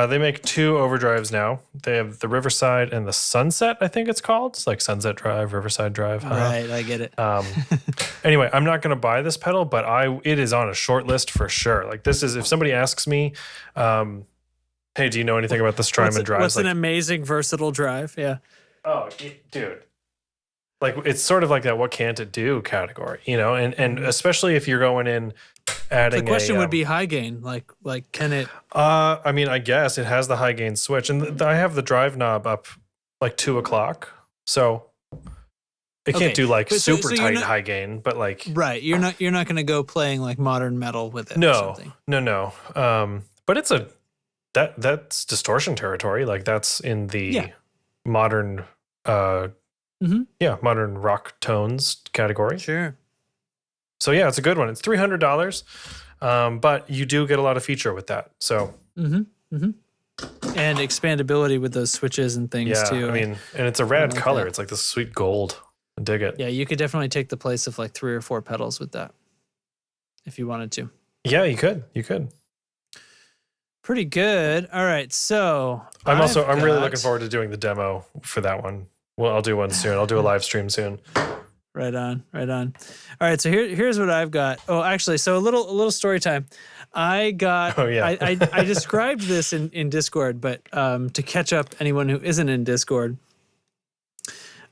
They make two overdrives now. They have the Riverside and the Sunset, I think it's called. It's like Sunset Drive, Riverside Drive. Right, I get it. Anyway, I'm not going to buy this pedal, but it is on a short list for sure. Like this is, if somebody asks me, hey, do you know anything about the Strymon drives? What's an amazing, versatile drive? Yeah. Oh, dude. Like it's sort of like that what can't it do category, you know? And especially if you're going in adding the question would be high gain. Like can it I mean, I guess it has the high gain switch, and I have the drive knob up like 2 o'clock. So it can't do like super tight high gain, but like right. You're not gonna go playing like modern metal with it. No. But it's that's distortion territory. Like that's in the modern modern rock tones category. Sure. So yeah, it's a good one. It's $300, but you do get a lot of feature with that. So and expandability with those switches and things too. I mean, and it's a rad color. That. It's like this sweet gold. I dig it. Yeah, you could definitely take the place of like 3 or 4 pedals with that, if you wanted to. Yeah, you could. You could. Pretty good. All right, so I'm really looking forward to doing the demo for that one. Well, I'll do one soon. I'll do a live stream soon. Right on. All right, so here's what I've got. Oh, actually, so a little story time. I got. Oh yeah. I described this in Discord, but to catch up anyone who isn't in Discord.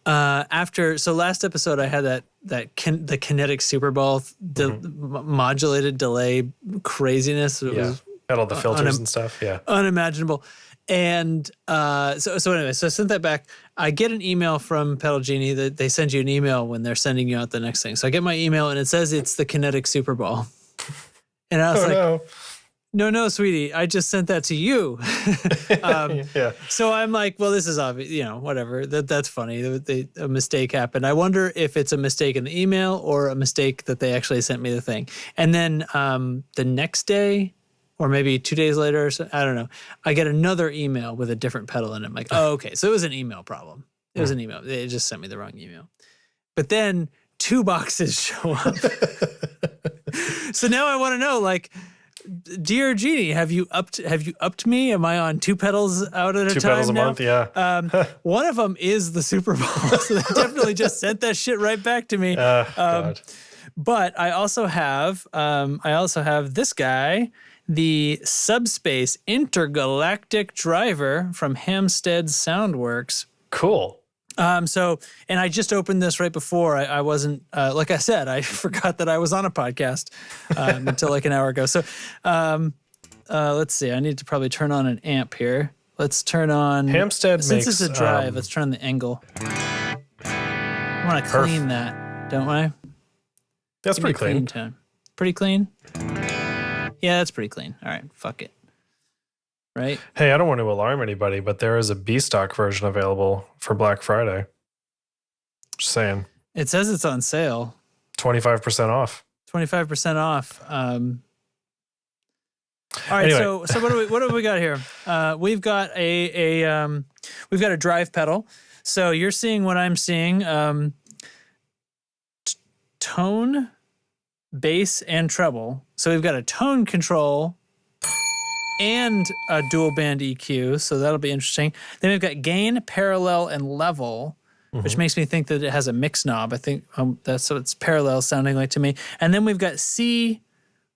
So last episode I had the kinetic Super Bowl modulated delay craziness. It was had all the filters and stuff. Yeah, unimaginable. And so anyway, so I sent that back. I get an email from Pedal Genie that they send you an email when they're sending you out the next thing. So I get my email and it says it's the kinetic Super Bowl. And I was no, sweetie, I just sent that to you. So I'm like, well, this is obvious, whatever. That's funny. A mistake happened. I wonder if it's a mistake in the email or a mistake that they actually sent me the thing. And then the next day, or maybe 2 days later, or so, I don't know, I get another email with a different pedal in it. I'm like, oh, okay. So it was an email problem. It was an email. They just sent me the wrong email. But then 2 boxes show up. So now I want to know, like, dear Genie, have you upped me? Am I on 2 pedals out at a time? 2 pedals a now? month, yeah. One of them is the Super Bowl. So they definitely just sent that shit right back to me. God. But I also have this guy, the Subspace Intergalactic Driver from Hampstead Soundworks. Cool. And I just opened this right before. I wasn't, like I said, I forgot that I was on a podcast until like an hour ago. So let's see. I need to probably turn on an amp here. Let's turn on Hampstead since it's a drive. Let's turn on the angle. I want to clean that, don't I? That's pretty clean. Tone. Pretty clean. Yeah, that's pretty clean. All right, fuck it. Right? Hey, I don't want to alarm anybody, but there is a B-stock version available for Black Friday. Just saying. It says it's on sale. 25% off. 25% off. All right, anyway. so what do we got here? We've got a drive pedal. So you're seeing what I'm seeing. Tone, bass, and treble. So we've got a tone control and a dual band EQ, so that'll be interesting. Then we've got gain, parallel, and level, which makes me think that it has a mix knob. I think that's what it's parallel sounding like to me. And then we've got C,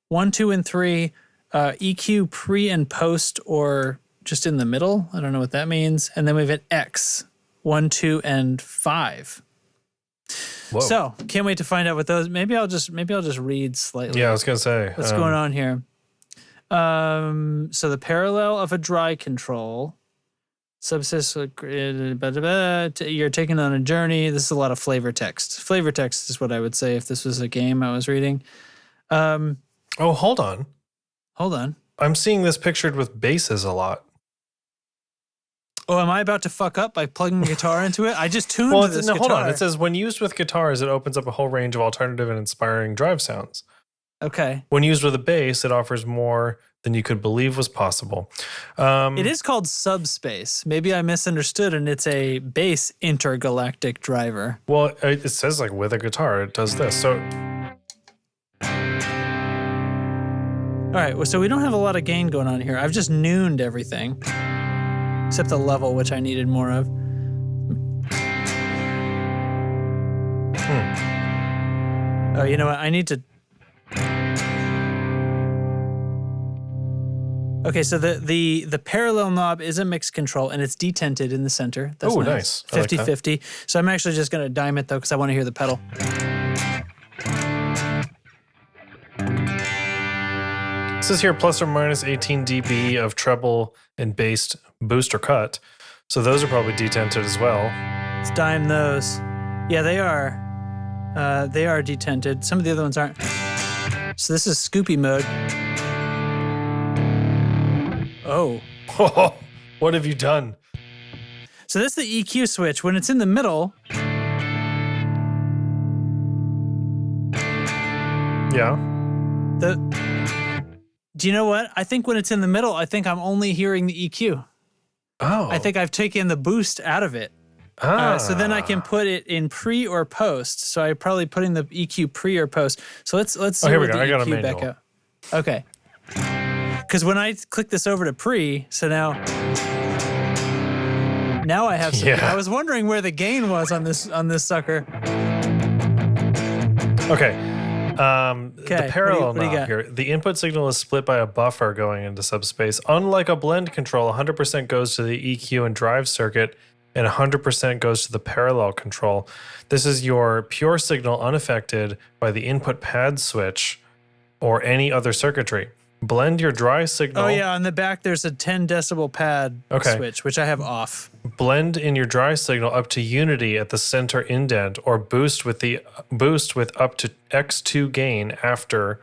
1, 2, and 3, EQ pre and post, or just in the middle. I don't know what that means. And then we've got X, 1, 2, and 5. Whoa. So can't wait to find out what those. Maybe I'll just read slightly. Yeah, I was gonna say what's going on here. So the parallel of a dry control, subsystem. You're taken on a journey. This is a lot of flavor text. Flavor text is what I would say if this was a game I was reading. Oh, hold on. Hold on. I'm seeing this pictured with basses a lot. Oh, am I about to fuck up by plugging the guitar into it? I just tuned this guitar. Hold on. It says when used with guitars, it opens up a whole range of alternative and inspiring drive sounds. Okay. When used with a bass, it offers more than you could believe was possible. It is called Subspace. Maybe I misunderstood, and it's a bass intergalactic driver. Well, it says like with a guitar, it does this. So, all right. So we don't have a lot of gain going on here. I've just nooned everything. Except the level, which I needed more of. Oh, you know what? I need to... Okay, so the parallel knob is a mix control, and it's detented in the center. That's nice. 50-50. So I'm actually just going to dime it, though, because I want to hear the pedal. It says here plus or minus 18 dB of treble and bass boost or cut. So those are probably detented as well. Let's dime those. Yeah, they are. They are detented. Some of the other ones aren't. So this is Scoopy mode. Oh. What have you done? So that's the EQ switch. When it's in the middle... Yeah. Do you know what? I think when it's in the middle, I think I'm only hearing the EQ. Oh. I think I've taken the boost out of it. So then I can put it in pre or post. So I'm probably putting the EQ pre or post. So let's see here we the go. I got a EQ back manual. up. Okay. Because when I click this over to pre, so now I have some. Yeah. I was wondering where the gain was on this sucker. Okay. The parallel what do you knob got? here. The input signal is split by a buffer going into subspace. Unlike a blend control, 100% goes to the EQ and drive circuit, and 100% goes to the parallel control. This is your pure signal unaffected by the input pad switch or any other circuitry. Blend your dry signal. Oh yeah, on the back there's a 10 decibel pad switch, which I have off. Blend in your dry signal up to unity at the center indent, or boost with up to X2 gain after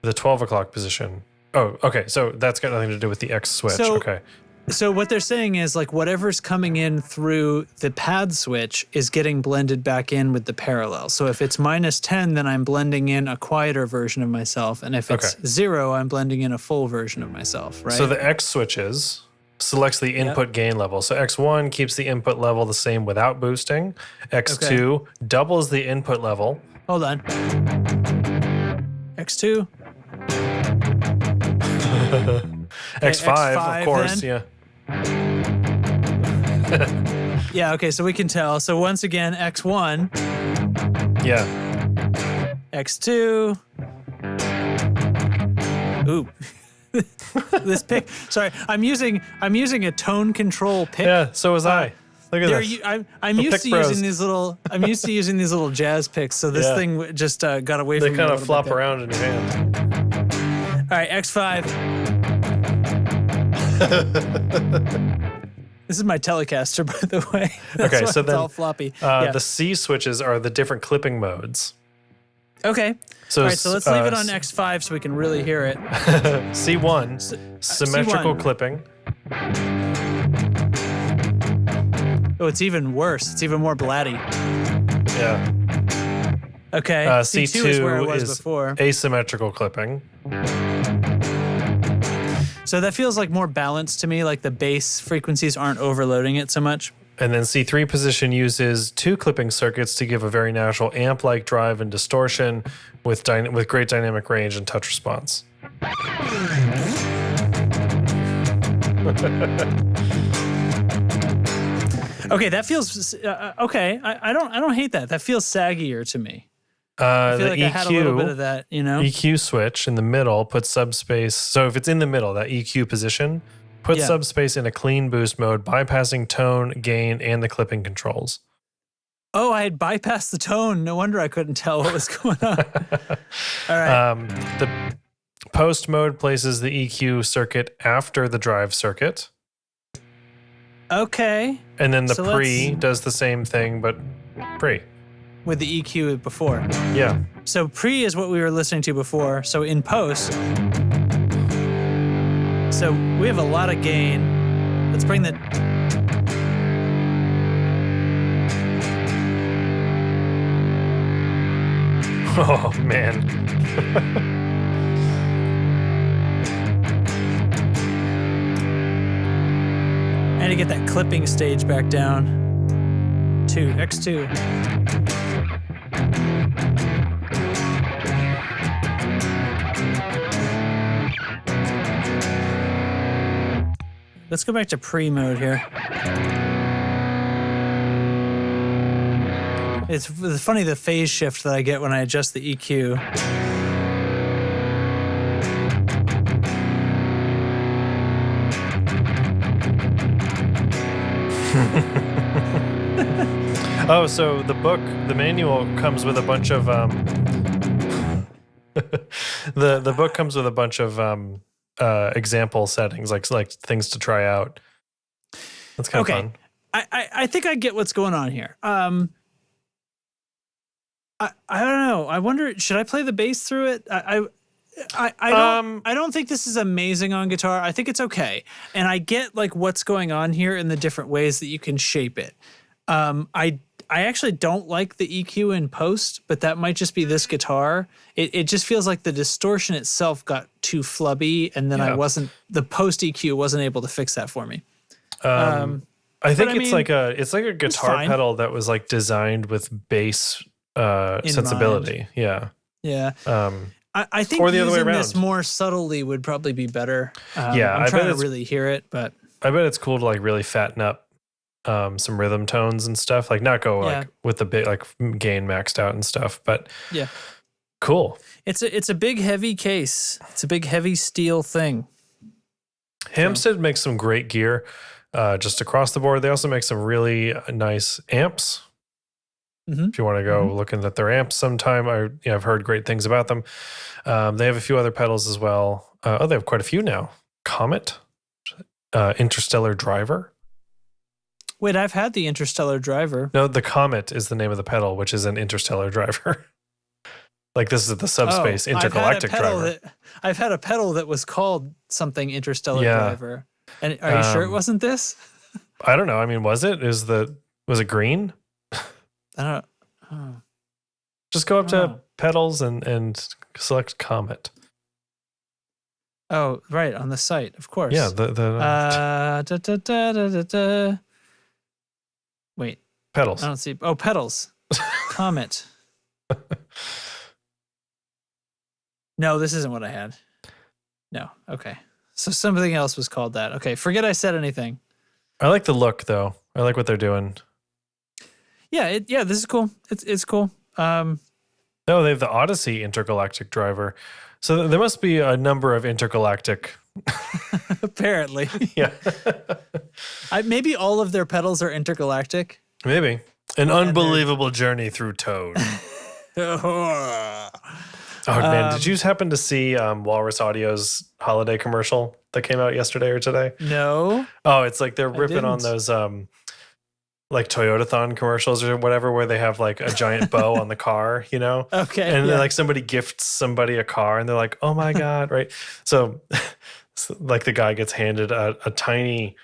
the 12 o'clock position. Oh, okay. So that's got nothing to do with the X switch. Okay. So what they're saying is like whatever's coming in through the pad switch is getting blended back in with the parallel. So if it's -10, then I'm blending in a quieter version of myself. And if it's 0, I'm blending in a full version of myself, right? So the X switches selects the input gain level. So X1 keeps the input level the same without boosting. X2 doubles the input level. Hold on. X2. X5, of course, then? Yeah, okay, so we can tell. So once again, X1. Yeah. X2. Ooh. This pick. Sorry, I'm using a tone control pick. Yeah, so was I. Look at this. I'm used to using these little. I'm used to using these little jazz picks. So this thing just got away from me. They kind of flop around in your hand. All right, X5. This is my Telecaster, by the way. That's okay, why so it's then all floppy. The C switches are the different clipping modes. Okay. So, all right, so let's leave it on X5 so we can really hear it. C1, symmetrical C1. clipping. Oh, it's even worse. It's even more blatty. Yeah. Okay. C2 is where it was before. Asymmetrical clipping. So that feels like more balanced to me, like the bass frequencies aren't overloading it so much. And then C3 position uses 2 clipping circuits to give a very natural amp-like drive and distortion with great dynamic range and touch response. Okay, that feels okay. I don't hate that. That feels saggier to me. I feel like I had a little bit of that, you know? EQ switch in the middle puts subspace. So if it's in the middle, that EQ position, put subspace in a clean boost mode, bypassing tone, gain, and the clipping controls. Oh, I had bypassed the tone. No wonder I couldn't tell what was going on. All right. The post mode places the EQ circuit after the drive circuit. Okay. And then the pre does the same thing, but pre. With the EQ before. Yeah. So pre is what we were listening to before. So in post. So we have a lot of gain. Let's bring the... Oh, man. And to get that clipping stage back down. X2. Let's go back to pre-mode here. It's funny the phase shift that I get when I adjust the EQ. Oh, so the manual comes with a bunch of the book comes with a bunch of example settings, like things to try out. That's kind of fun. I think I get what's going on here. I don't know. I wonder, should I play the bass through it? I don't think this is amazing on guitar. I think it's okay. And I get like what's going on here in the different ways that you can shape it. I actually don't like the EQ in post, but that might just be this guitar. It just feels like the distortion itself got too flubby, and then the post EQ wasn't able to fix that for me. I think it's like a guitar pedal that was like designed with bass sensibility. Mind. Yeah. Yeah. I think or the other way using around. this more subtly would probably be better. I'm I trying to really hear it, but I bet it's cool to like really fatten up some rhythm tones and stuff. Like not go like with the big like gain maxed out and stuff, but yeah, cool. It's a big heavy case. It's a big heavy steel thing. Hampstead makes some great gear just across the board. They also make some really nice amps. Mm-hmm. If you want to go looking at their amps sometime, I've heard great things about them. They have a few other pedals as well. They have quite a few now. Comet, Interstellar Driver. Wait, I've had the Interstellar Driver. No, the Comet is the name of the pedal, which is an Interstellar Driver. Like this is the subspace intergalactic driver. I've had a pedal that was called something Interstellar Driver. And are you sure it wasn't this? I don't know. I mean, was it? Was it green? I don't know. Just go up to pedals and select Comet. Oh, right, on the site, of course. Yeah, Wait. Pedals. I don't see. Oh, pedals. Comet. No, this isn't what I had. No. Okay. So something else was called that. Okay. Forget I said anything. I like the look though. I like what they're doing. Yeah. This is cool. It's cool. No, they have the Odyssey intergalactic driver. So there must be a number of intergalactic. Apparently. Yeah. Maybe all of their pedals are intergalactic. Maybe. An unbelievable journey through Toad. Oh, man. Did you happen to see Walrus Audio's holiday commercial that came out yesterday or today? No. Oh, it's like they're ripping on those like Toyotathon commercials or whatever, where they have like a giant bow on the car, you know? Okay. And then like somebody gifts somebody a car and they're like, oh my God, right? So like the guy gets handed a tiny,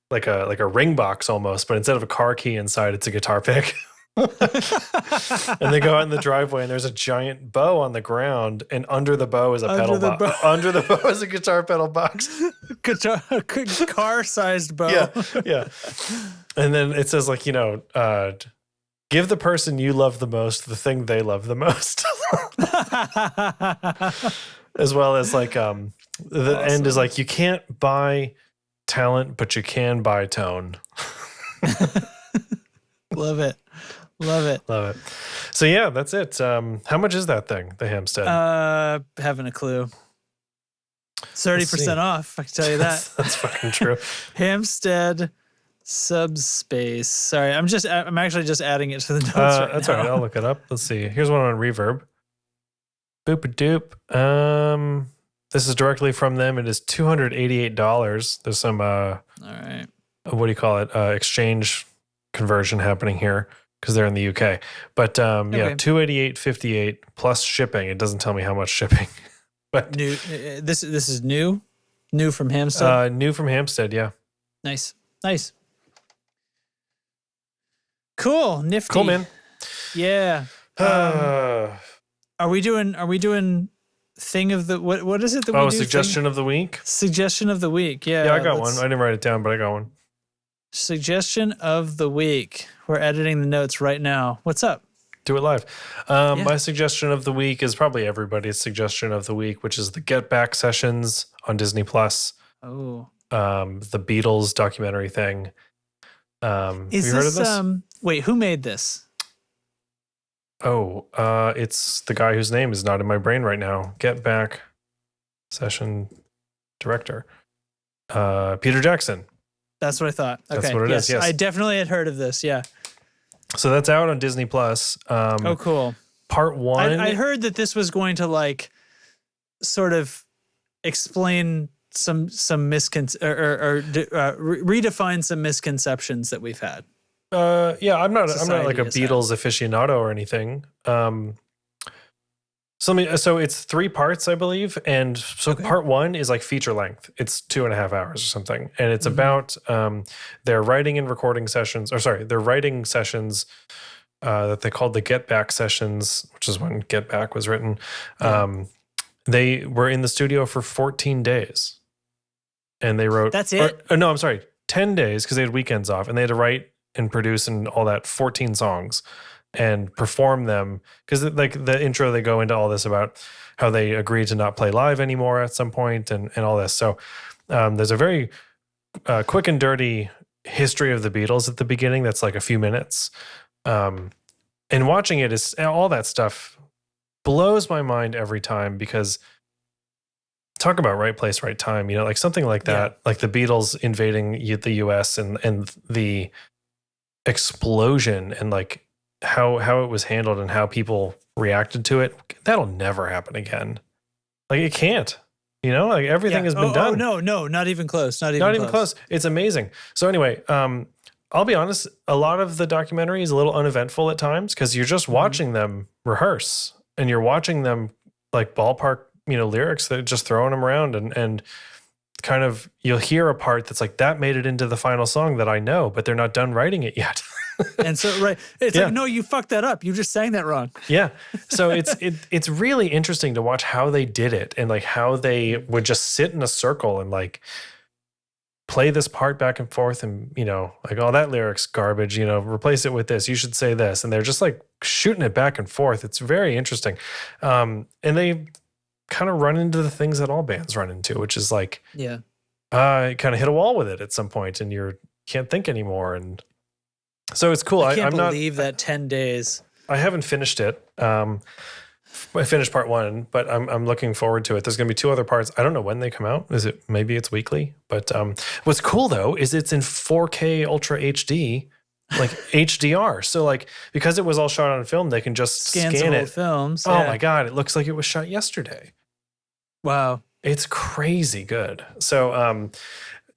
like a ring box almost, but instead of a car key inside, it's a guitar pick. And they go out in the driveway and there's a giant bow on the ground, and under the bow is a pedal box. Under the bow is a guitar pedal box. Car-sized bow. Yeah. And then it says like, give the person you love the most the thing they love the most. As well as like the end is like, you can't buy talent, but you can buy tone. Love it. So yeah, that's it. How much is that thing, the Hampstead? Haven't a clue. 30% off, I can tell you that. That's fucking true. Hampstead Subspace. Sorry, I'm actually just adding it to the notes that's now. all right. I'll look it up. Let's see. Here's one on Reverb. Boop-a-doop. This is directly from them. It is $288. There's some all right. What do you call it? Exchange conversion happening here because they're in the UK. But yeah, $288.58 plus shipping. It doesn't tell me how much shipping. But new. This is new from Hampstead. New from Hampstead. Yeah. Nice. Nice. Cool. Nifty. Cool, man. Yeah. Are we doing thing of the what is it that we do? Suggestion of the week? Suggestion of the week. Yeah. Yeah, I got one. I didn't write it down, but I got one. Suggestion of the week. We're editing the notes right now. What's up? Do it live. My suggestion of the week is probably everybody's suggestion of the week, which is the Get Back sessions on Disney Plus. Oh. The Beatles documentary thing. Have you heard of this? Wait, who made this? It's the guy whose name is not in my brain right now. Get Back session director. Peter Jackson. That's what I thought. Okay. That's what it is, yes. I definitely had heard of this, yeah. So that's out on Disney Plus. Cool. Part 1. I heard that this was going to like sort of explain some redefine some misconceptions that we've had. I'm not like a has Beatles aficionado or anything. So it's 3 parts, I believe, and so part 1 is like feature length. It's 2.5 hours or something, and it's about their writing and recording sessions. Their writing sessions that they called the Get Back sessions, which is when Get Back was written. They were in the studio for 14 days, and they wrote. That's it? 10 days because they had weekends off, and they had to write and produce and all that 14 songs. And perform them because like the intro, they go into all this about how they agreed to not play live anymore at some point and all this. So there's a very quick and dirty history of the Beatles at the beginning. That's like a few minutes. And watching it is all that stuff blows my mind every time because talk about right place, right time, like something like that, like the Beatles invading the US and the explosion and like, how it was handled and how people reacted to it, that'll never happen again. Like it can't, like everything has been done. No, not even close. Not even close. It's amazing. So anyway, I'll be honest, a lot of the documentary is a little uneventful at times because you're just watching them rehearse and you're watching them like ballpark, lyrics. They're just throwing them around and kind of, you'll hear a part that's like, that made it into the final song that I know, but they're not done writing it yet. And so, it's like, no, you fucked that up. You just sang that wrong. Yeah. So it's really interesting to watch how they did it and like how they would just sit in a circle and like play this part back and forth and, like, oh, that lyric's garbage, replace it with this. You should say this. And they're just like shooting it back and forth. It's very interesting. And they kind of run into the things that all bands run into, which is like, you kind of hit a wall with it at some point and you can't think anymore. And so it's cool. I can't believe that 10 days. I haven't finished it. I finished part 1, but I'm looking forward to it. There's going to be 2 other parts. I don't know when they come out. Maybe it's weekly? But what's cool though is it's in 4K Ultra HD, like HDR. So like because it was all shot on film, they can just scan it. Old films. Oh my God, it looks like it was shot yesterday. Wow, it's crazy good. So a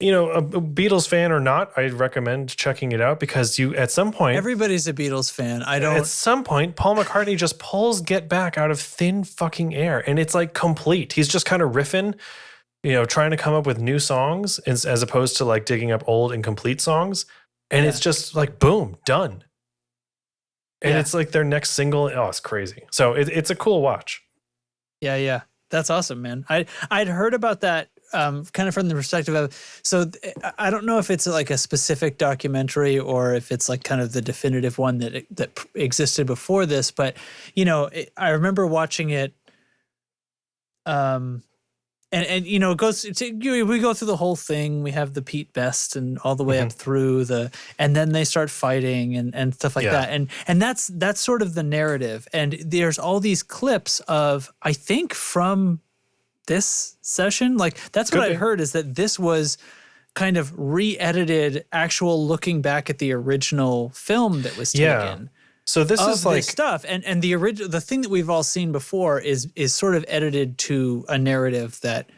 Beatles fan or not, I'd recommend checking it out because at some point... Everybody's a Beatles fan. At some point, Paul McCartney just pulls Get Back out of thin fucking air and it's like complete. He's just kind of riffing, trying to come up with new songs as opposed to like digging up old incomplete songs. And it's just like, boom, done. And it's like their next single. Oh, it's crazy. So it's a cool watch. Yeah. That's awesome, man. I'd heard about that kind of from the perspective of, so I don't know if it's like a specific documentary or if it's like kind of the definitive one that existed before this, but I remember watching it, and it goes we go through the whole thing. We have the Pete Best and all the way up through and then they start fighting and stuff like that. And that's sort of the narrative. And there's all these clips of, I think from this session, like that's what I heard is that this was kind of re-edited actual looking back at the original film that was taken. So this is like this stuff, and the thing that we've all seen before is sort of edited to a narrative that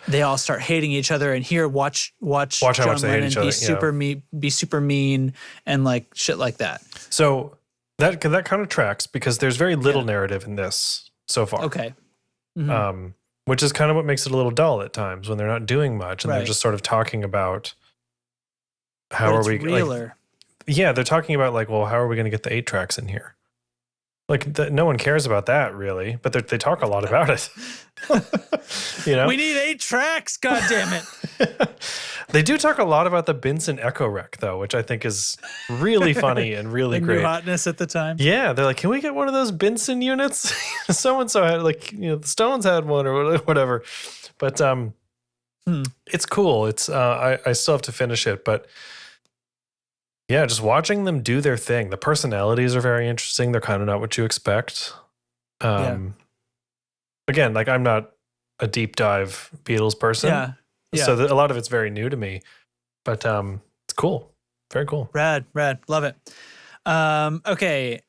they all start hating each other, and here watch John how much they hate each other, be super mean and like shit like that. So that kind of tracks because there's very little narrative in this so far. Okay. Which is kind of what makes it a little dull at times when they're not doing much and they're just sort of talking about how are we realer. Yeah, they're talking about like, well, how are we going to get the 8 tracks in here? Like, no one cares about that really, but they talk a lot about it. We need 8 tracks, God damn it. They do talk a lot about the Benson Echo Rec though, which I think is really funny and really great. New hotness at the time. Yeah, they're like, can we get one of those Benson units? So-and-so had the Stones had one or whatever. But it's cool. It's I still have to finish it, but yeah, just watching them do their thing. The personalities are very interesting. They're kind of not what you expect. Again, like I'm not a deep dive Beatles person. Yeah. So a lot of it's very new to me, but it's cool. Very cool. Rad. Love it. Okay.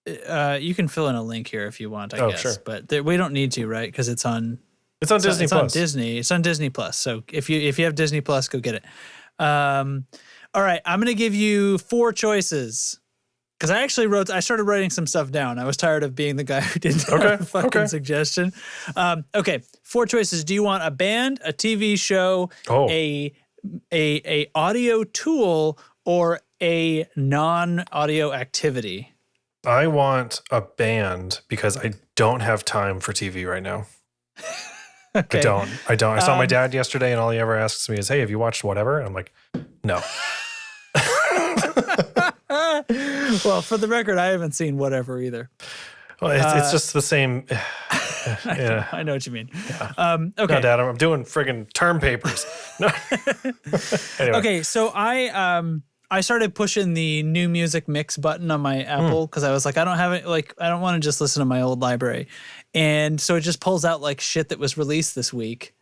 You can fill in a link here if you want, I guess. Sure. But we don't need to, right? Because it's on Disney Plus. It's on Disney Plus. So if you have Disney Plus, go get it. All right, I'm going to give you 4 choices. Because I started writing some stuff down. I was tired of being the guy who didn't have a fucking suggestion. Okay, 4 choices. Do you want a band, a TV show, a audio tool, or a non-audio activity? I want a band because I don't have time for TV right now. Okay. I don't. I saw my dad yesterday and all he ever asks me is, hey, have you watched whatever? And I'm like, no. Well, for the record, I haven't seen whatever either. Well, it's just the same. Yeah. I know what you mean. Yeah. Okay. No, Dad, I'm doing friggin' term papers. No. Anyway. Okay, so I started pushing the new music mix button on my Apple because I was like, I don't want to just listen to my old library. And so it just pulls out like shit that was released this week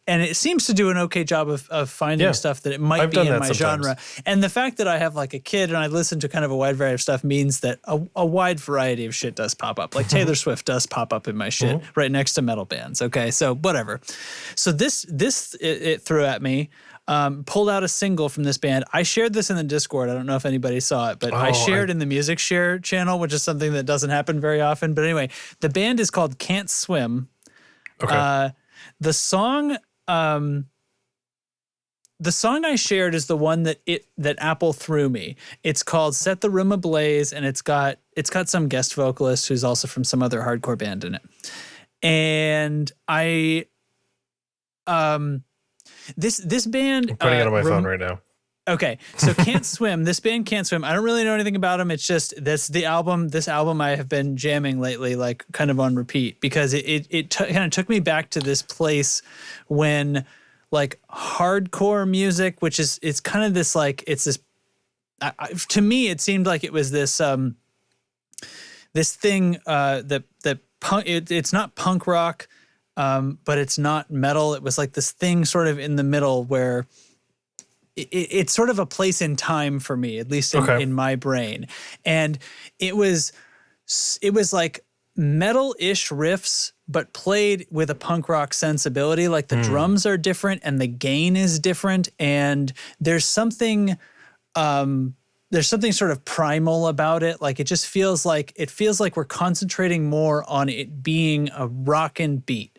and it seems to do an okay job of finding stuff that it might be in my genre. And the fact that I have like a kid and I listen to kind of a wide variety of stuff means that a wide variety of shit does pop up. Like Taylor Swift does pop up in my shit right next to metal bands. Okay, so whatever. So this it threw at me. Pulled out a single from this band. I shared this in the Discord. I don't know if anybody saw it, but I shared in the Music Share channel, which is something that doesn't happen very often. But anyway, the band is called Can't Swim. Okay. The song I shared is the one that Apple threw me. It's called Set the Room Ablaze, and it's got some guest vocalist who's also from some other hardcore band in it. And this band, I'm putting it on my phone right now. Okay, so Can't Swim. This band Can't Swim. I don't really know anything about them. It's just this album I have been jamming lately, like kind of on repeat, because it kind of took me back to this place when like hardcore music, which is it's kind of this like it's this. To me, it seemed like it was this this thing that punk. It's not punk rock. But it's not metal. It was like this thing sort of in the middle where it's sort of a place in time for me, at least in my brain. And it was like metal-ish riffs, but played with a punk rock sensibility. Like the drums are different and the gain is different. And there's something sort of primal about it. Like it feels like we're concentrating more on it being a rockin' beat.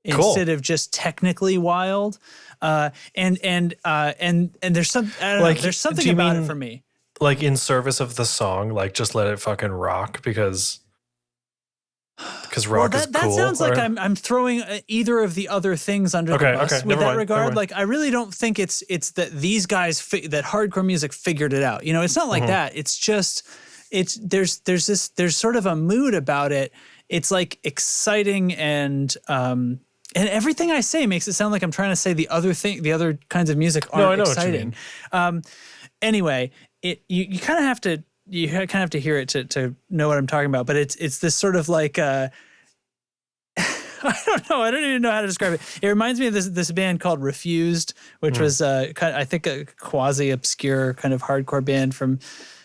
Instead of just technically wild, and there's some there's something about it for me. Like in service of the song, like just let it fucking rock because rock is cool. That sounds like I'm throwing either of the other things under the bus with that regard. Like I really don't think it's that these guys that hardcore music figured it out. You know, it's not like that. It's just there's sort of a mood about it. It's like exciting and everything I say makes it sound like I'm trying to say the other kinds of music aren't exciting. Anyway, you kind of have to hear it to know what I'm talking about. But it's this sort of like I don't know. I don't even know how to describe it. It reminds me of this band called Refused, which was I think a quasi obscure kind of hardcore band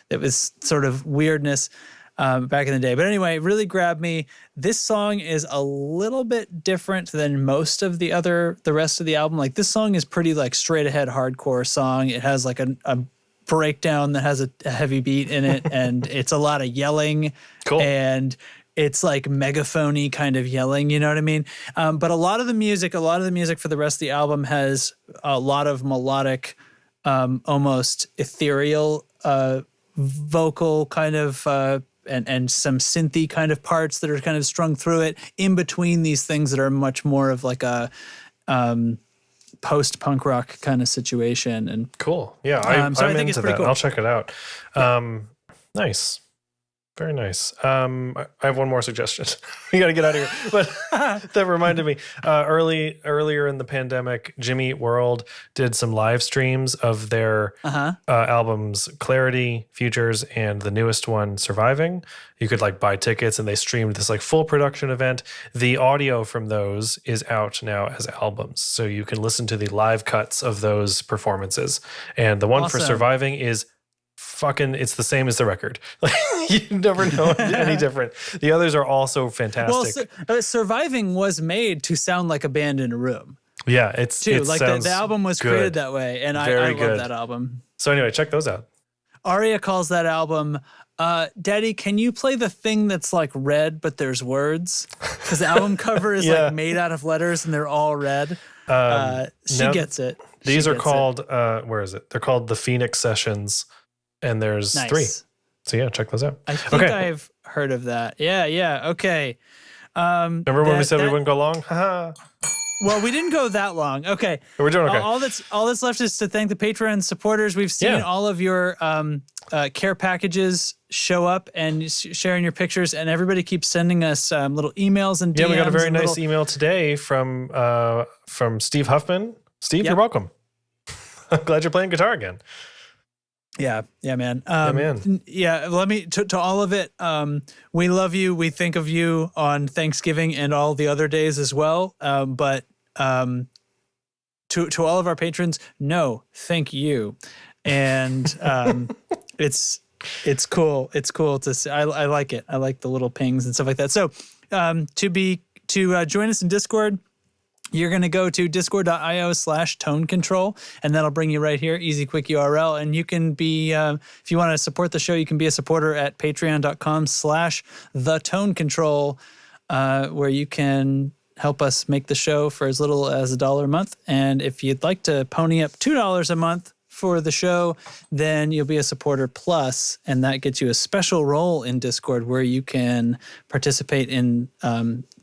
that was sort of weirdness. Back in the day. But anyway, it really grabbed me. This song is a little bit different than most of the rest of the album. Like this song is pretty like straight ahead hardcore song. It has like a breakdown that has a heavy beat in it and it's a lot of yelling. Cool. And it's like megaphony kind of yelling, you know what I mean? But a lot of the music for the rest of the album has a lot of melodic almost ethereal vocal kind of and some synthy kind of parts that are kind of strung through it in between these things that are much more of like a post-punk rock kind of situation. And cool. Yeah, I'm I think into it's pretty that. cool. I'll check it out. Nice. Very nice. I have one more suggestion. We got to get out of here. But that reminded me, earlier in the pandemic, Jimmy Eat World did some live streams of their albums Clarity, Futures, and the newest one, Surviving. You could like buy tickets, and they streamed this like full production event. The audio from those is out now as albums, so you can listen to the live cuts of those performances. And the one for Surviving is it's the same as the record. Like you never know any different. The others are also fantastic. Well, Surviving was made to sound like a band in a room. Yeah, it's too. Like the album was created that way, and I love that album. So anyway, check those out. Aria calls that album, Daddy, can you play the thing that's like red but there's words? Because the album cover is like made out of letters and they're all red. She gets it. These are called where is it? They're called the Phoenix Sessions. And there's 3. So yeah, check those out. I think I've heard of that. Yeah. Okay. Remember when we said we wouldn't go long? Well, we didn't go that long. Okay. We're doing okay. All that's left is to thank the Patreon supporters. We've seen all of your care packages show up and sharing your pictures, and everybody keeps sending us little emails and DMs. Yeah, we got a very nice email today from Steve Huffman. Steve, you're welcome. I'm glad you're playing guitar again. Yeah, man. Yeah, let me to all of it. We love you. We think of you on Thanksgiving and all the other days as well. But to all of our patrons, no, thank you. And it's cool. It's cool to see. I like it. I like the little pings and stuff like that. So to join us in Discord, you're going to go to discord.io/tone control, and that'll bring you right here. Easy, quick URL. And you can be, if you want to support the show, you can be a supporter at patreon.com/the tone control, where you can help us make the show for as little as $1 a month. And if you'd like to pony up $2 a month for the show, then you'll be a supporter plus, and that gets you a special role in Discord where you can participate in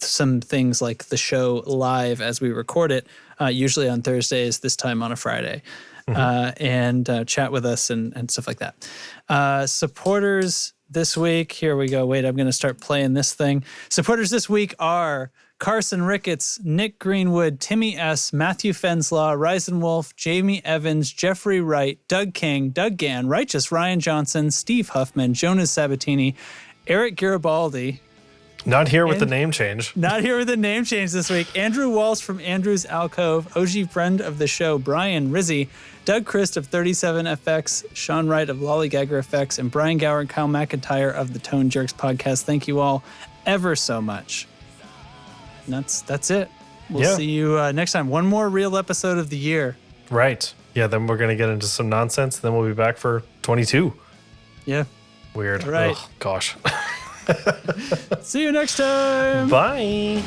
some things like the show live as we record it, usually on Thursdays, this time on a Friday, and chat with us and stuff like that. Supporters this week, here we go. Wait, I'm going to start playing this thing. Supporters this week are Carson Ricketts, Nick Greenwood, Timmy S., Matthew Fenslaw, Ryzen Wolf, Jamie Evans, Jeffrey Wright, Doug King, Doug Gann, Righteous Ryan Johnson, Steve Huffman, Jonas Sabatini, Eric Garibaldi. Not here with the name change. Not here with the name change this week. Andrew Walsh from Andrew's Alcove, OG friend of the show, Brian Rizzi, Doug Christ of 37FX, Sean Wright of Lollygagger Effects, and Brian Gower and Kyle McIntyre of the Tone Jerks podcast. Thank you all ever so much. And that's it. We'll see you next time. One more real episode of the year. Right. Yeah, then we're going to get into some nonsense. Then we'll be back for 22. Yeah. Weird. Right. Ugh, gosh. See you next time. Bye.